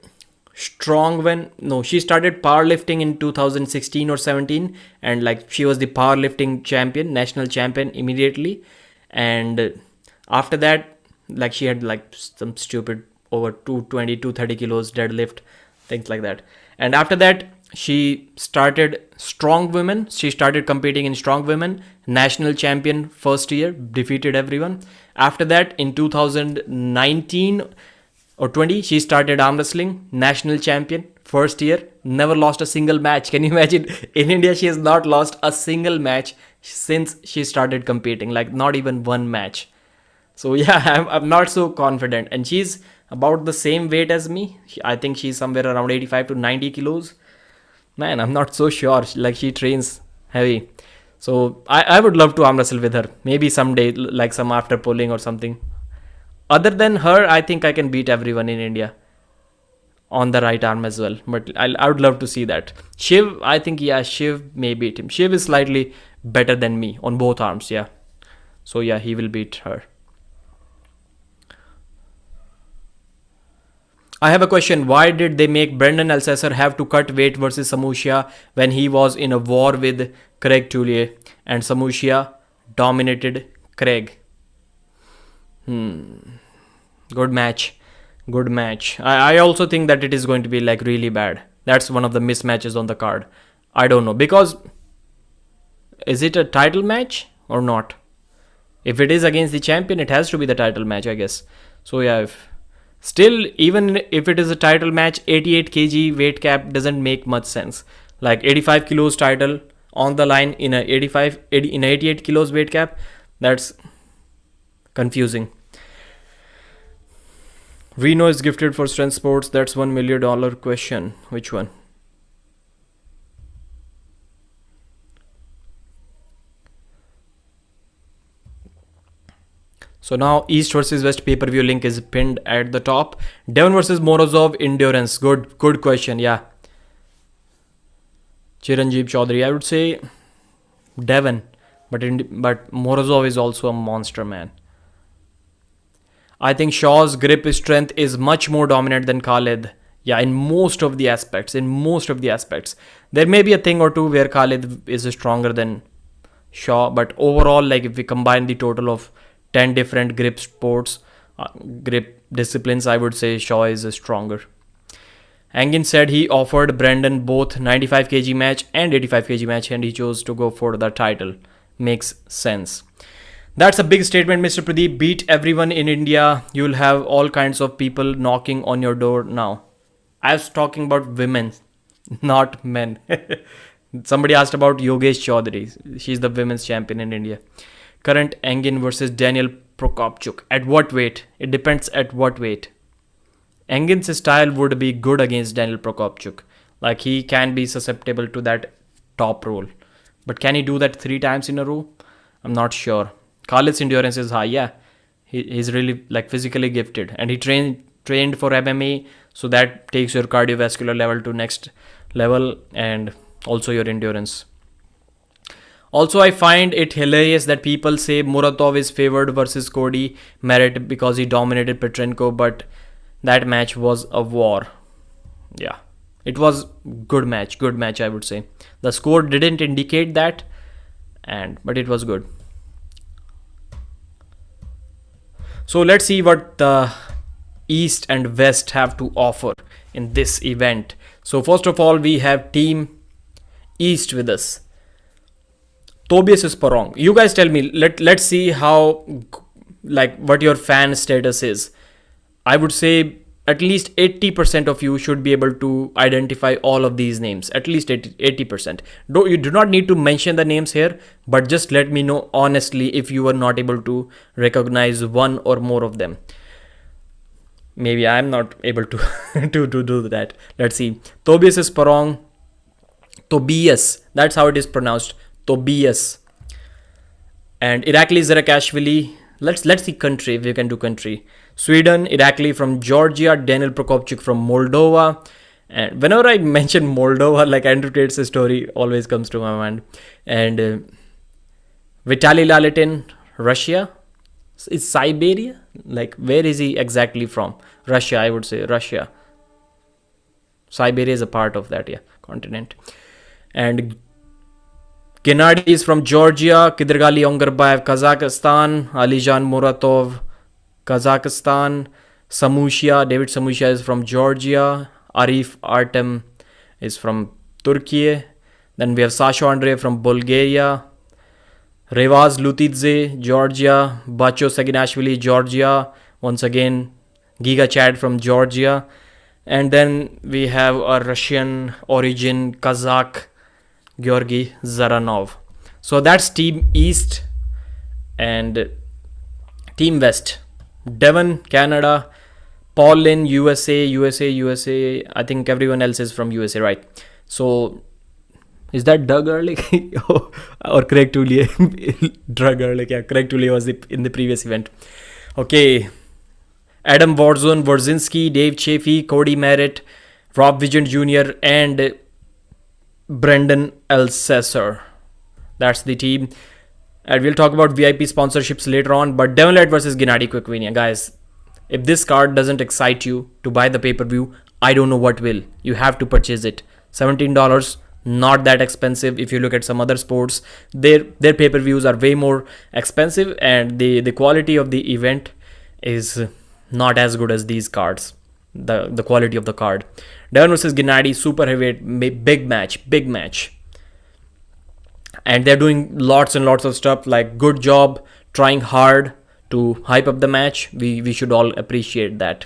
she started powerlifting in 2016 or 17, and like she was the powerlifting champion, national champion immediately. And after that, like she had like some stupid over 230 kilos deadlift, things like that. And after that, she started strong women. She started competing in strong women, national champion first year, defeated everyone. After that, in 2019 or 20, she started arm wrestling, national champion first year, never lost a single match. Can you imagine? In India, she has not lost a single match since she started competing, like not even one match. So yeah, I'm not so confident. And she's about the same weight as me. I think she's somewhere around 85 to 90 kilos. Man, I'm not so sure. Like she trains heavy. So I would love to arm wrestle with her. Maybe someday, like some after polling or something. Other than her, I think I can beat everyone in India. on the right arm as well. But I would love to see that. Shiv, I think, yeah, Shiv may beat him. Shiv is slightly better than me on both arms, yeah. So yeah, he will beat her. I have a question. Why did they make Brendan Alcesser have to cut weight versus Samushia when he was in a war with Craig Tullier and Samushia dominated Craig? Good match. Good match. I also think that it is going to be like really bad. That's one of the mismatches on the card. I don't know. Because is it a title match or not? If it is against the champion, it has to be the title match, I guess. So yeah, still, even if it is a title match, 88 kg weight cap doesn't make much sense. Like 85 kilos title on the line in a 88 kilos weight cap, that's confusing. Reno is gifted for strength sports. That's $1 million question. Which one? So now East versus West pay-per-view link is pinned at the top. Devon versus Morozov endurance. Good question. Yeah. Chiranjeev Chaudhary. I would say Devon, but Morozov is also a monster, man. I think Shaw's grip strength is much more dominant than Khalid. Yeah, in most of the aspects. There may be a thing or two where Khalid is stronger than Shaw, but overall, like if we combine the total of 10 different grip disciplines, I would say Shaw is stronger. Angin said he offered Brendan both 95 kg match and 85 kg match and he chose to go for the title. Makes sense. That's a big statement, Mr. Pradeep. Beat everyone in India. You'll have all kinds of people knocking on your door now. I was talking about women, not men. Somebody asked about Yogesh Chaudhary. She's the women's champion in India. Current Engin versus Daniel Prokopchuk. At what weight? It depends at what weight. Engin's style would be good against Daniel Prokopchuk. Like he can be susceptible to that top roll. But can he do that 3 times in a row? I'm not sure. Khalid's endurance is high, yeah. He's really like physically gifted. And he trained for MMA. So that takes your cardiovascular level to next level and also your endurance. Also, I find it hilarious that people say Muratov is favored versus Cody Merritt because he dominated Petrenko, but that match was a war. Yeah, it was good match, I would say. The score didn't indicate that, but it was good. So let's see what the East and West have to offer in this event. So first of all, we have Team East with us. Tobias Sporong. You guys tell me, let's see how, like, what your fan status is. I would say at least 80% of you should be able to identify all of these names. At least 80%. You do not need to mention the names here, but just let me know honestly if you are not able to recognize one or more of them. Maybe I'm not able to, to do that. Let's see. Tobias Sporong. Tobias. That's how it is pronounced. Tobias. And Irakli Zarakashvili. Let's see country, if we can do country. Sweden, Irakli from Georgia, Daniel Prokopchuk from Moldova. And whenever I mention Moldova, like Andrew Tate's story always comes to my mind. And Vitaly Lalitin, Russia. Is Siberia? Like, where is he exactly from? Russia, I would say. Russia. Siberia is a part of that, yeah, continent. And Gennady is from Georgia, Kidragali Ongarbayev, Kazakhstan, Alijan Muratov, Kazakhstan, David Samushia is from Georgia, Arif Artem is from Turkey, then we have Sasha Andrei from Bulgaria, Revaz Lutidze, Georgia, Bacho Saginashvili, Georgia, once again, Giga Chad from Georgia, and then we have a Russian origin, Kazakh, Georgy Zaranov. So that's Team East and Team West. Devon, Canada, Paul Lynn, USA. I think everyone else is from USA, right? So is that Doug Ehrlich or Craig Tullier? Doug Ehrlich, yeah. Craig Tullier was in the previous event. Okay. Adam Warzone, Wardzinski, Dave Chaffee, Cody Merritt, Rob Vigent Jr. and Brendan Elsesser. That's the team. And we'll talk about VIP sponsorships later on. But Devon Light versus Gennady Quickvinia. Guys, if this card doesn't excite you to buy the pay-per-view, I don't know what will. You have to purchase it. $17, not that expensive. If you look at some other sports, their pay-per-views are way more expensive, and the quality of the event is not as good as these cards. The quality of the card. Devon versus Gennady, super heavyweight, big match. And they're doing lots and lots of stuff, like good job, trying hard to hype up the match. We should all appreciate that.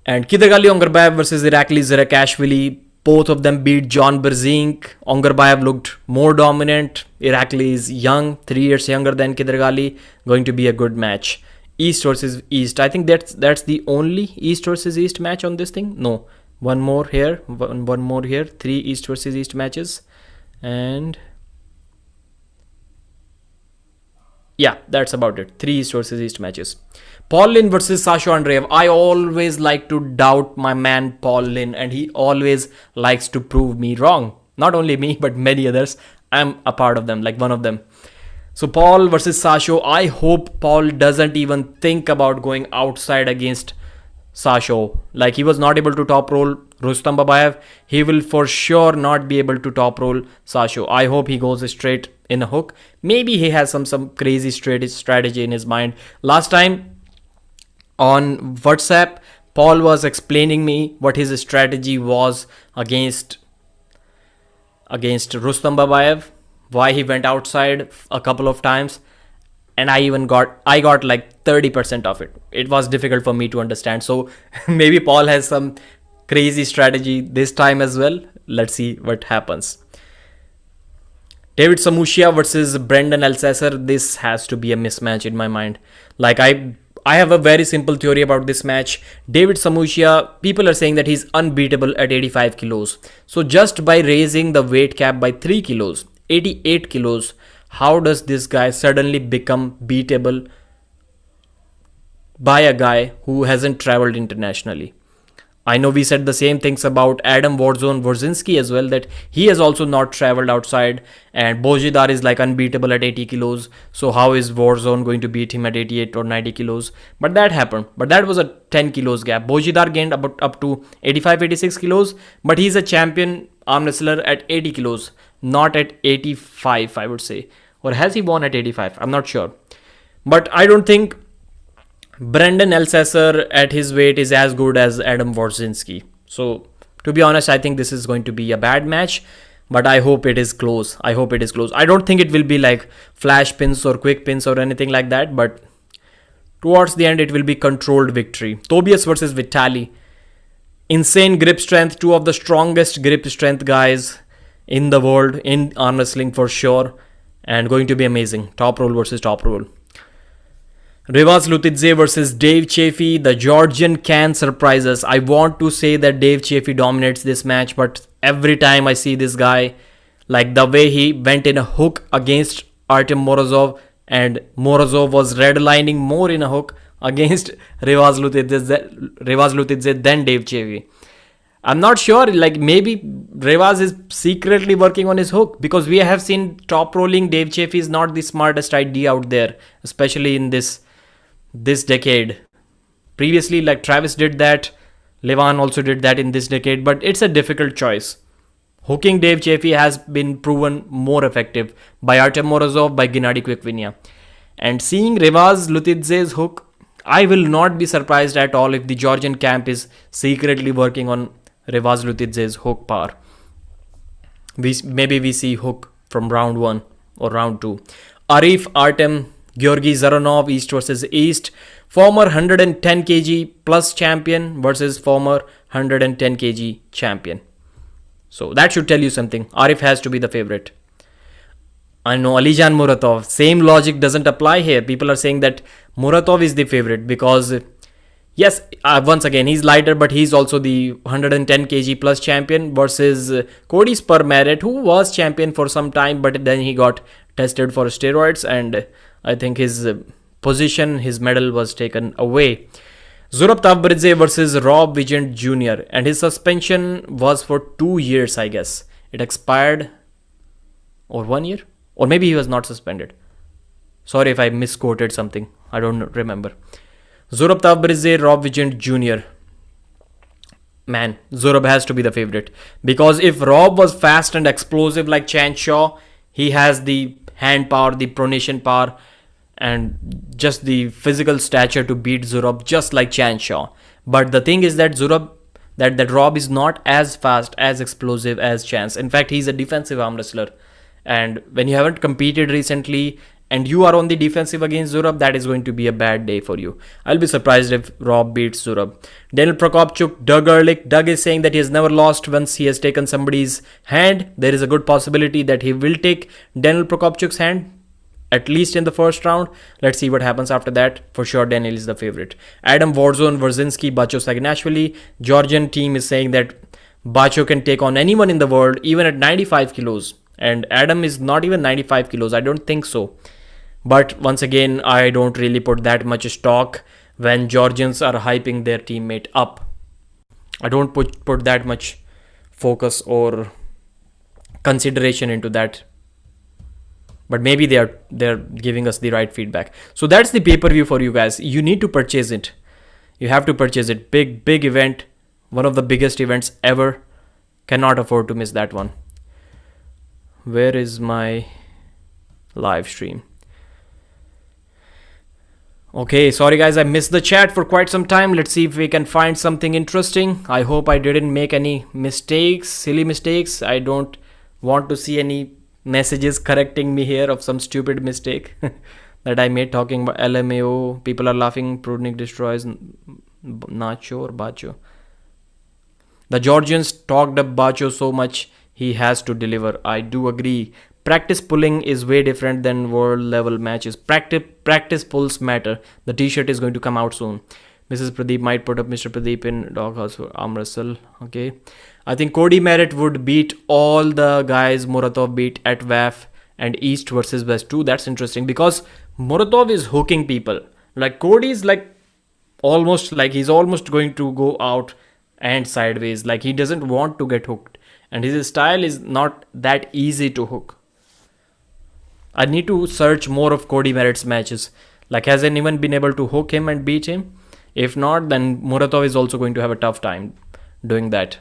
And Kidagali Ongarbayev versus Irakli Zerakashvili. Both of them beat John Brzink. Ongarbayev looked more dominant. Irakli is young, 3 years younger than Kidagali. Going to be a good match. East versus East. I think that's the only East versus East match on this thing. No, one more here. 3 East versus East matches. And yeah, that's about it. 3 East versus East matches. Paul Lynn versus Sasha Andreev. I always like to doubt my man Paul Lynn, and he always likes to prove me wrong. Not only me, but many others. I'm a part of them, like one of them. So Paul versus Sasha. I hope Paul doesn't even think about going outside against Sasha. Like, he was not able to top roll Rustam Babayev. He will for sure not be able to top roll Sasha. I hope he goes straight in a hook. Maybe he has some crazy strategy in his mind. Last time on WhatsApp, Paul was explaining me what his strategy was against Rustam Babayev, why he went outside a couple of times, and I got like 30% of it. It was difficult for me to understand. So maybe Paul has some crazy strategy this time as well. Let's see what happens. David Samushia versus Brendan Elsesser. This has to be a mismatch in my mind. Like, I have a very simple theory about this match. David Samushia, people are saying that he's unbeatable at 85 kilos. So just by raising the weight cap by 3 kilos, 88 kilos, how does this guy suddenly become beatable by a guy who hasn't traveled internationally? I know we said the same things about Adam Warzone Wojcinski as well, that he has also not traveled outside, and Bojidar is like unbeatable at 80 kilos. So how is Warzone going to beat him at 88 or 90 kilos? But that happened. But that was a 10 kilos gap. Bojidar gained up to 85, 86 kilos, but he's a champion arm wrestler at 80 kilos, not at 85, I would say. Or has he won at 85? I'm not sure. But I don't think Brendan Elsesser at his weight is as good as Adam Wojcinski. So, to be honest, I think this is going to be a bad match, but I hope it is close. I don't think it will be like flash pins or quick pins or anything like that, but towards the end, it will be controlled victory. Tobias versus Vitali. Insane grip strength, 2 of the strongest grip strength guys in the world in arm wrestling for sure, and going to be amazing. Top roll versus top roll. Rivas Lutidze versus Dave Chaffee. The Georgian can surprise us. I want to say that Dave Chaffee dominates this match, but every time I see this guy, like the way he went in a hook against Artem Morozov, and Morozov was redlining more in a hook against Rivas Lutidze than Dave Chaffee. I'm not sure, like maybe Rivas is secretly working on his hook, because we have seen top rolling Dave Chaffee is not the smartest idea out there, especially in this decade. Previously, like Travis did that, Levan also did that in this decade, but it's a difficult choice. Hooking Dave Chaffee has been proven more effective by Artem Morozov, by Gennady Quickvinia. And seeing Rivas Lutidze's hook, I will not be surprised at all if the Georgian camp is secretly working on Rivas Lutidze's hook power. Maybe we see hook from round 1 or round 2. Arif Artem Georgi Zaranov, East versus East. Former 110 kg plus champion versus former 110 kg champion. So that should tell you something. Arif has to be the favorite. I know Alijan Muratov. Same logic doesn't apply here. People are saying that Muratov is the favorite because, yes, once again, he's lighter, but he's also the 110 kg plus champion versus Cody Spermaret, who was champion for some time, but then he got tested for steroids, and I think his position, his medal was taken away. Zurab Tavbridze versus Rob Vigent Jr. And his suspension was for 2 years, I guess. It expired, or 1 year? Or maybe he was not suspended. Sorry if I misquoted something. I don't remember. Zurab Tavbridze, Rob Vigent Jr. Man, Zurab has to be the favorite. Because if Rob was fast and explosive like Chan Shaw, he has the hand power, the pronation power, and just the physical stature to beat Zurab just like Chan Shaw. But the thing is that that Rob is not as fast, as explosive as Chance. In fact, he's a defensive arm wrestler. And when you haven't competed recently and you are on the defensive against Zurab, that is going to be a bad day for you. I'll be surprised if Rob beats Zurab. Daniel Prokopchuk, Doug Ehrlich. Doug is saying that he has never lost once he has taken somebody's hand. There is a good possibility that he will take Daniel Prokopchuk's hand, at least in the first round. Let's see what happens after that. For sure, Daniel is the favorite. Adam Warzone, Wrzinski, Bacho Saginashvili. Georgian team is saying that Bacho can take on anyone in the world, even at 95 kilos. And Adam is not even 95 kilos. I don't think so. But once again, I don't really put that much stock when Georgians are hyping their teammate up. I don't put that much focus or consideration into that. But maybe they're giving us the right feedback. So that's the pay-per-view for you guys. You need to purchase it. You have to purchase it. Big event. One of the biggest events ever. Cannot afford to miss that one. Where is my live stream? Okay, sorry guys, I missed the chat for quite some time. Let's see if we can find something interesting. I hope I didn't make any mistakes, silly mistakes. I don't want to see any messages correcting me here of some stupid mistake that I made talking about LMAO. People are laughing. Prudnik destroys Nacho or Bacho. The Georgians talked up Bacho so much, he has to deliver. I do agree. Practice pulling is way different than world level matches. Practice pulls matter. The t-shirt is going to come out soon. Mrs. Pradeep might put up Mr. Pradeep in doghouse for arm wrestle. Okay. I think Cody Merritt would beat all the guys Muratov beat at WAF and East versus West 2. That's interesting because Muratov is hooking people. Like Cody is he's almost going to go out and sideways. Like he doesn't want to get hooked. And his style is not that easy to hook. I need to search more of Cody Merritt's matches. Like, has anyone been able to hook him and beat him? If not, then Muratov is also going to have a tough time doing that.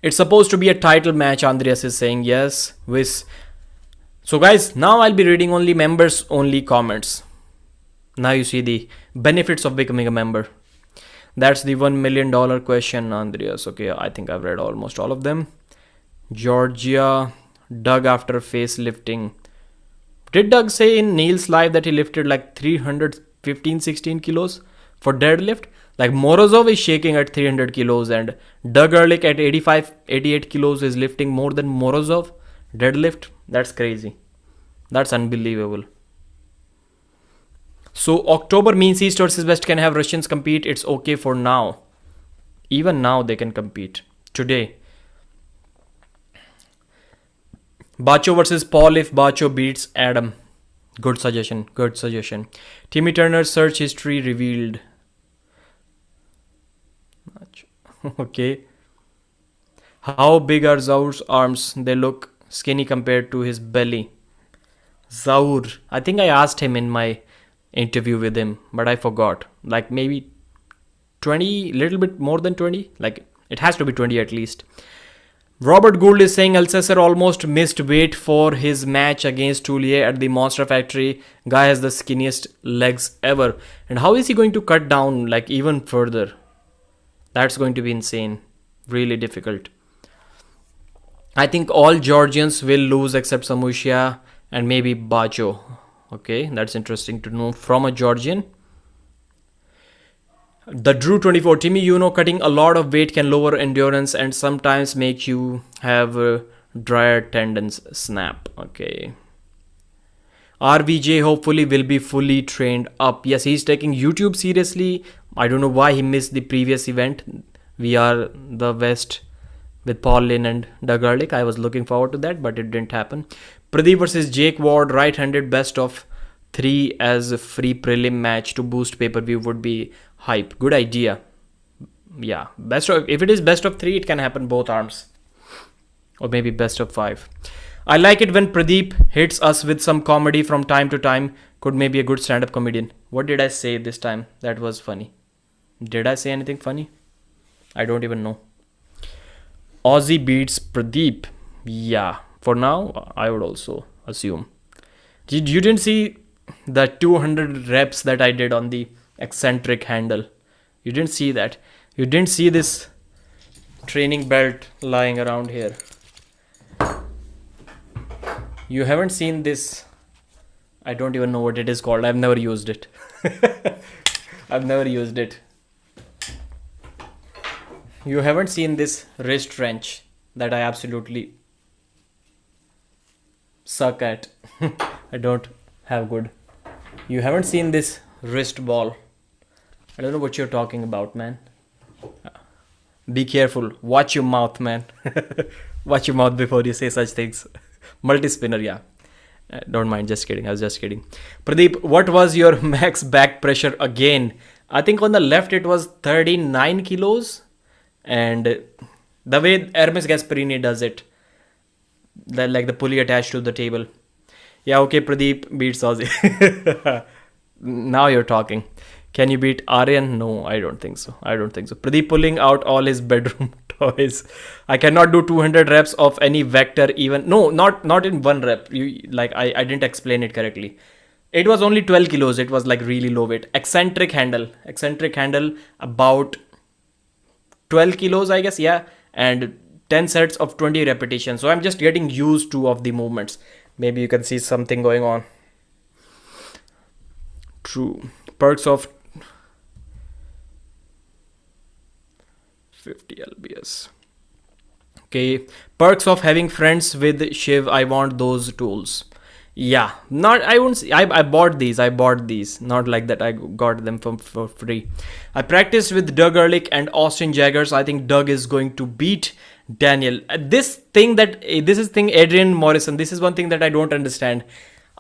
It's supposed to be a title match, Andreas is saying. Yes. So guys, now I'll be reading only members only comments. Now you see the benefits of becoming a member. That's the $1 million question, Andreas. Okay, I think I've read almost all of them. Georgia, Doug after facelifting. Did Doug say in Neil's live that he lifted like 315-16 kilos for deadlift? Like Morozov is shaking at 300 kilos and Doug Ehrlich at 88 kilos is lifting more than Morozov deadlift. That's crazy. That's unbelievable. So October means East versus West can have Russians compete. It's okay for now. Even now they can compete. Today. Bacho versus Paul if Bacho beats Adam. Good suggestion. Timmy Turner's search history revealed. Okay. How big are Zaur's arms? They look skinny compared to his belly. Zaur. I think I asked him in my interview with him, but I forgot. Like maybe 20, little bit more than 20. Like it has to be 20 at least. Robert Gould is saying Alcesser almost missed weight for his match against Toulier at the Monster Factory. Guy has the skinniest legs ever. And how is he going to cut down like even further? That's going to be insane. Really difficult. I think all Georgians will lose except Samusha and maybe Bacho. Okay, that's interesting to know from a Georgian. The Drew 24, Timmy, you know, cutting a lot of weight can lower endurance and sometimes make you have drier tendons snap. Okay. RVJ hopefully will be fully trained up. Yes, he's taking YouTube seriously. I don't know why he missed the previous event. We are the West with Paul Lynn and Doug Ehrlich. I was looking forward to that, but it didn't happen. Pradeep versus Jake Ward, right-handed best of 3 as a free prelim match to boost pay-per-view would be hype. Good idea. Yeah, if it is best of 3, it can happen both arms. Or maybe best of 5. I like it when Pradeep hits us with some comedy from time to time. Could maybe a good stand-up comedian. What did I say this time? That was funny. Did I say anything funny? I don't even know. Aussie beats Pradeep. Yeah, for now, I would also assume. You didn't see the 200 reps that I did on the eccentric handle. You didn't see that. You didn't see this training belt lying around here. You haven't seen this. I don't even know what it is called. I've never used it. I've never used it. You haven't seen this wrist wrench that I absolutely suck at. I don't have good. You haven't seen this wrist ball. I don't know what you're talking about, man. Be careful. Watch your mouth, man. Watch your mouth before you say such things. Multi-spinner, yeah. Don't mind, just kidding. I was just kidding. Pradeep, what was your max back pressure again? I think on the left it was 39 kilos. And the way Hermes Gasparini does it, like the pulley attached to the table. Yeah, okay, Pradeep beats Aussie. Now you're talking. Can you beat Aryan? No, I don't think so. Pradeep pulling out all his bedroom toys. I cannot do 200 reps of any vector even. No, not in one rep. I didn't explain it correctly. It was only 12 kilos. It was like really low weight. Eccentric handle about 12 kilos, I guess. Yeah. And 10 sets of 20 repetitions. So I'm just getting used to of the movements. Maybe you can see something going on. True. Perks of 50 lbs. Okay, perks of having friends with Shiv. I want those tools. Yeah, I won't say, I bought these, not like that I got them for free. I practiced with Doug Ehrlich and Austin Jaggers. I think Doug is going to beat Daniel. This is Adrian Morrison, this is one thing that I don't understand.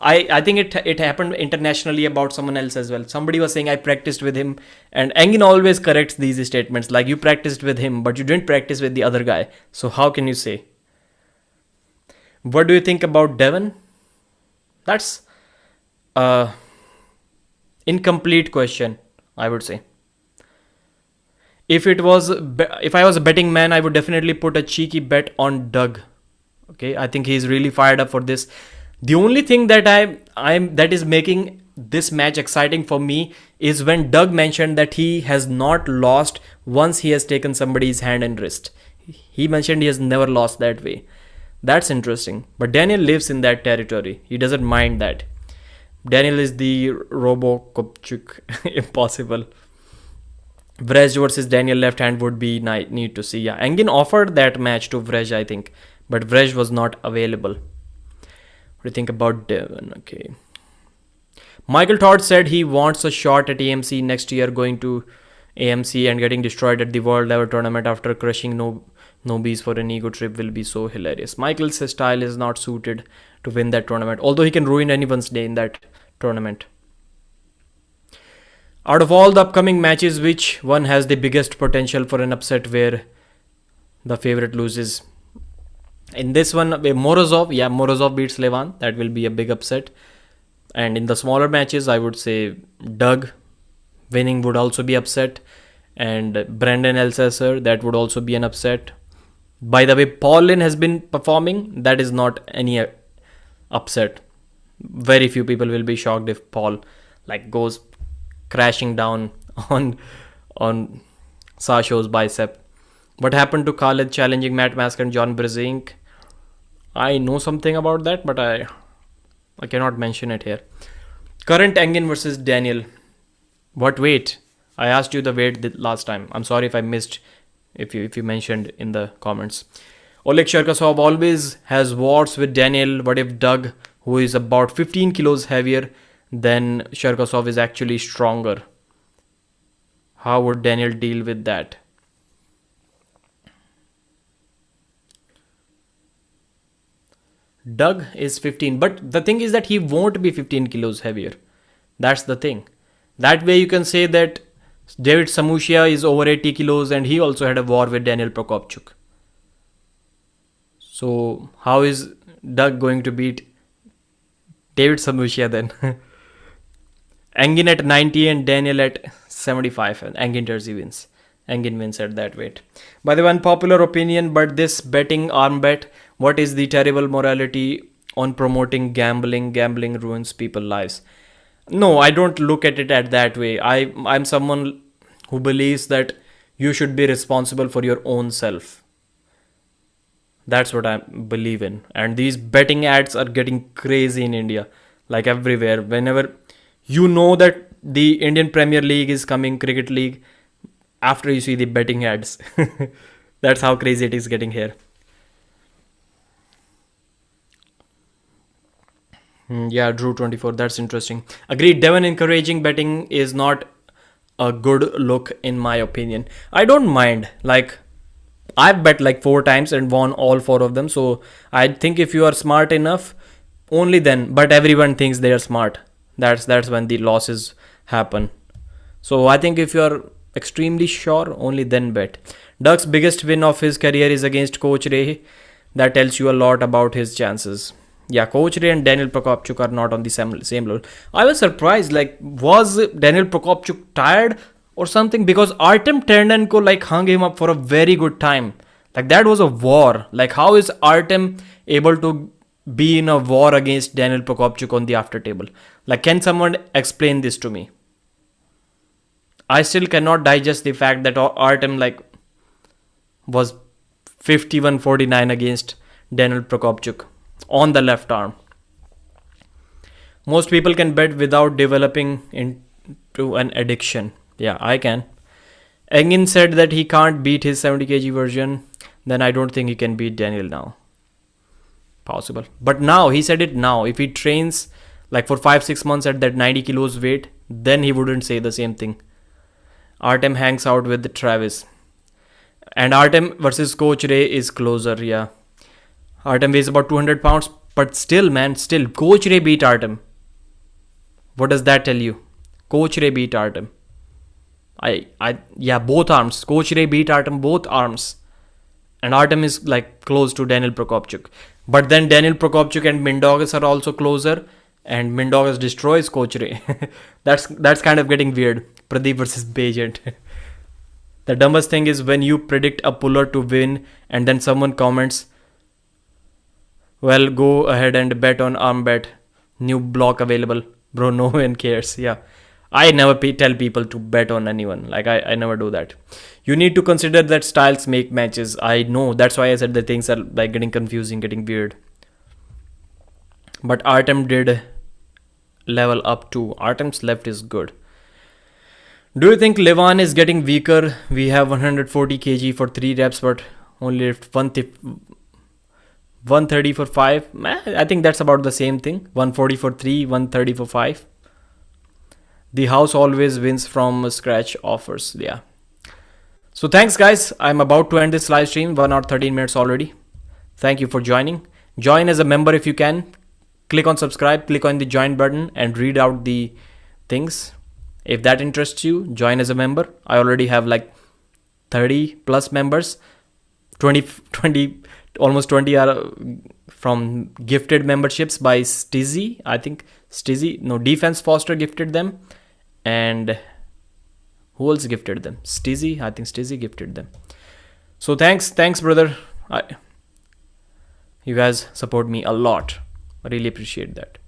I think it happened internationally about someone else as well. Somebody was saying I practiced with him, and Engin always corrects these statements like you practiced with him but you didn't practice with the other guy. So how can you say? What do you think about Devon? That's incomplete question, I would say. If I was a betting man, I would definitely put a cheeky bet on Doug. Okay, I think he's really fired up for this. The only thing that that is making this match exciting for me is when Doug mentioned that he has not lost once he has taken somebody's hand and wrist. He mentioned he has never lost that way. That's interesting. But Daniel lives in that territory. He doesn't mind that. Daniel is the Robocopchuk. Impossible. Vrej versus Daniel left hand would be neat to see. Yeah, Engin offered that match to Vrej, I think. But Vrej was not available. What do you think about Devon? Okay. Michael Todd said he wants a shot at AMC next year, going to AMC and getting destroyed at the world level tournament after crushing Nobis for an ego trip will be so hilarious. Michael's style is not suited to win that tournament, although he can ruin anyone's day in that tournament. Out of all the upcoming matches, which one has the biggest potential for an upset where the favorite loses? In this one, Morozov beats Levan. That will be a big upset. And in the smaller matches, I would say Doug winning would also be upset. And Brendan Elsesser, that would also be an upset. By the way, Paulin has been performing. That is not any upset. Very few people will be shocked if Paul goes crashing down on Sasho's bicep. What happened to Khaled challenging Matt Mask and John Brzink? I know something about that, but I cannot mention it here. Current Engin versus Daniel. What weight? I asked you the weight last time. I'm sorry if I missed if you mentioned in the comments. Oleg Cherkasov always has wars with Daniel. What if Doug, who is about 15 kilos heavier than Cherkasov, is actually stronger? How would Daniel deal with that? Doug is 15, but the thing is that he won't be 15 kilos heavier. That's the thing. That way you can say that David Samushia is over 80 kilos and he also had a war with Daniel Prokopchuk. So how is Doug going to beat David Samushia then? Engin at 90 and Daniel at 75. And Engin Jersey wins. Engin wins at that weight. By the way, unpopular opinion, but this betting arm bet, what is the terrible morality on promoting gambling? Gambling ruins people's lives. No, I don't look at it at that way. I'm someone who believes that you should be responsible for your own self. That's what I believe in. And these betting ads are getting crazy in India, like everywhere. Whenever you know that the Indian Premier League is coming, Cricket League, after you see the betting ads. That's how crazy it is getting here. Yeah, Drew 24. That's interesting. Agreed. Devon encouraging betting is not a good look in my opinion. I don't mind. Like, I've bet like 4 times and won all 4 of them. So I think if you are smart enough, only then. But everyone thinks they are smart. That's when the losses happen. So I think if you are extremely sure, only then bet. Duck's biggest win of his career is against Coach Ray. That tells you a lot about his chances. Yeah, Coach Ray and Daniel Prokopchuk are not on the same level. I was surprised. Like, was Daniel Prokopchuk tired or something? Because Artem Ternenko like hung him up for a very good time. Like, that was a war. Like, how is Artem able to be in a war against Daniel Prokopchuk on the after table? Like, can someone explain this to me? I still cannot digest the fact that Artem like was 51-49 against Daniel Prokopchuk on the left arm. Most people can bet without developing into an addiction. Yeah, I can. Engin said that he can't beat his 70 kg version. Then I don't think he can beat Daniel now. Possible. But now, he said it now. If he trains like for 5-6 months at that 90 kilos weight, then he wouldn't say the same thing. Artem hangs out with Travis. And Artem versus Coach Ray is closer, yeah. Artem weighs about 200 pounds. But still, man, still. Coach Ray beat Artem. What does that tell you? Coach Ray beat Artem. Yeah, both arms. Coach Ray beat Artem, both arms. And Artem is like close to Daniel Prokopchuk. But then Daniel Prokopchuk and Mindaugas are also closer. And Mindaugas destroys Coach Ray. That's kind of getting weird. Pradeep versus Bajent. The dumbest thing is when you predict a puller to win and then someone comments, well, go ahead and bet on arm bet. New block available. Bro, no one cares. Yeah. I never tell people to bet on anyone. Like, I never do that. You need to consider that styles make matches. I know. That's why I said the things are like getting confusing, getting weird. But Artem did level up too. Artem's left is good. Do you think Levan is getting weaker? We have 140 kg for 3 reps, but only lift 130 for 5. I think that's about the same thing. 140 for 3, 130 for 5. The house always wins from scratch offers. Yeah. So thanks, guys. I'm about to end this live stream. 1 hour 13 minutes already. Thank you for joining. Join as a member if you can. Click on subscribe. Click on the join button and read out the things. If that interests you, join as a member. I already have like 30 plus members. 20 almost 20 are from gifted memberships by Stizzy. I think Defense Foster gifted them. And who else gifted them? Stizzy. I think Stizzy gifted them. So thanks brother. You guys support me a lot. I really appreciate that.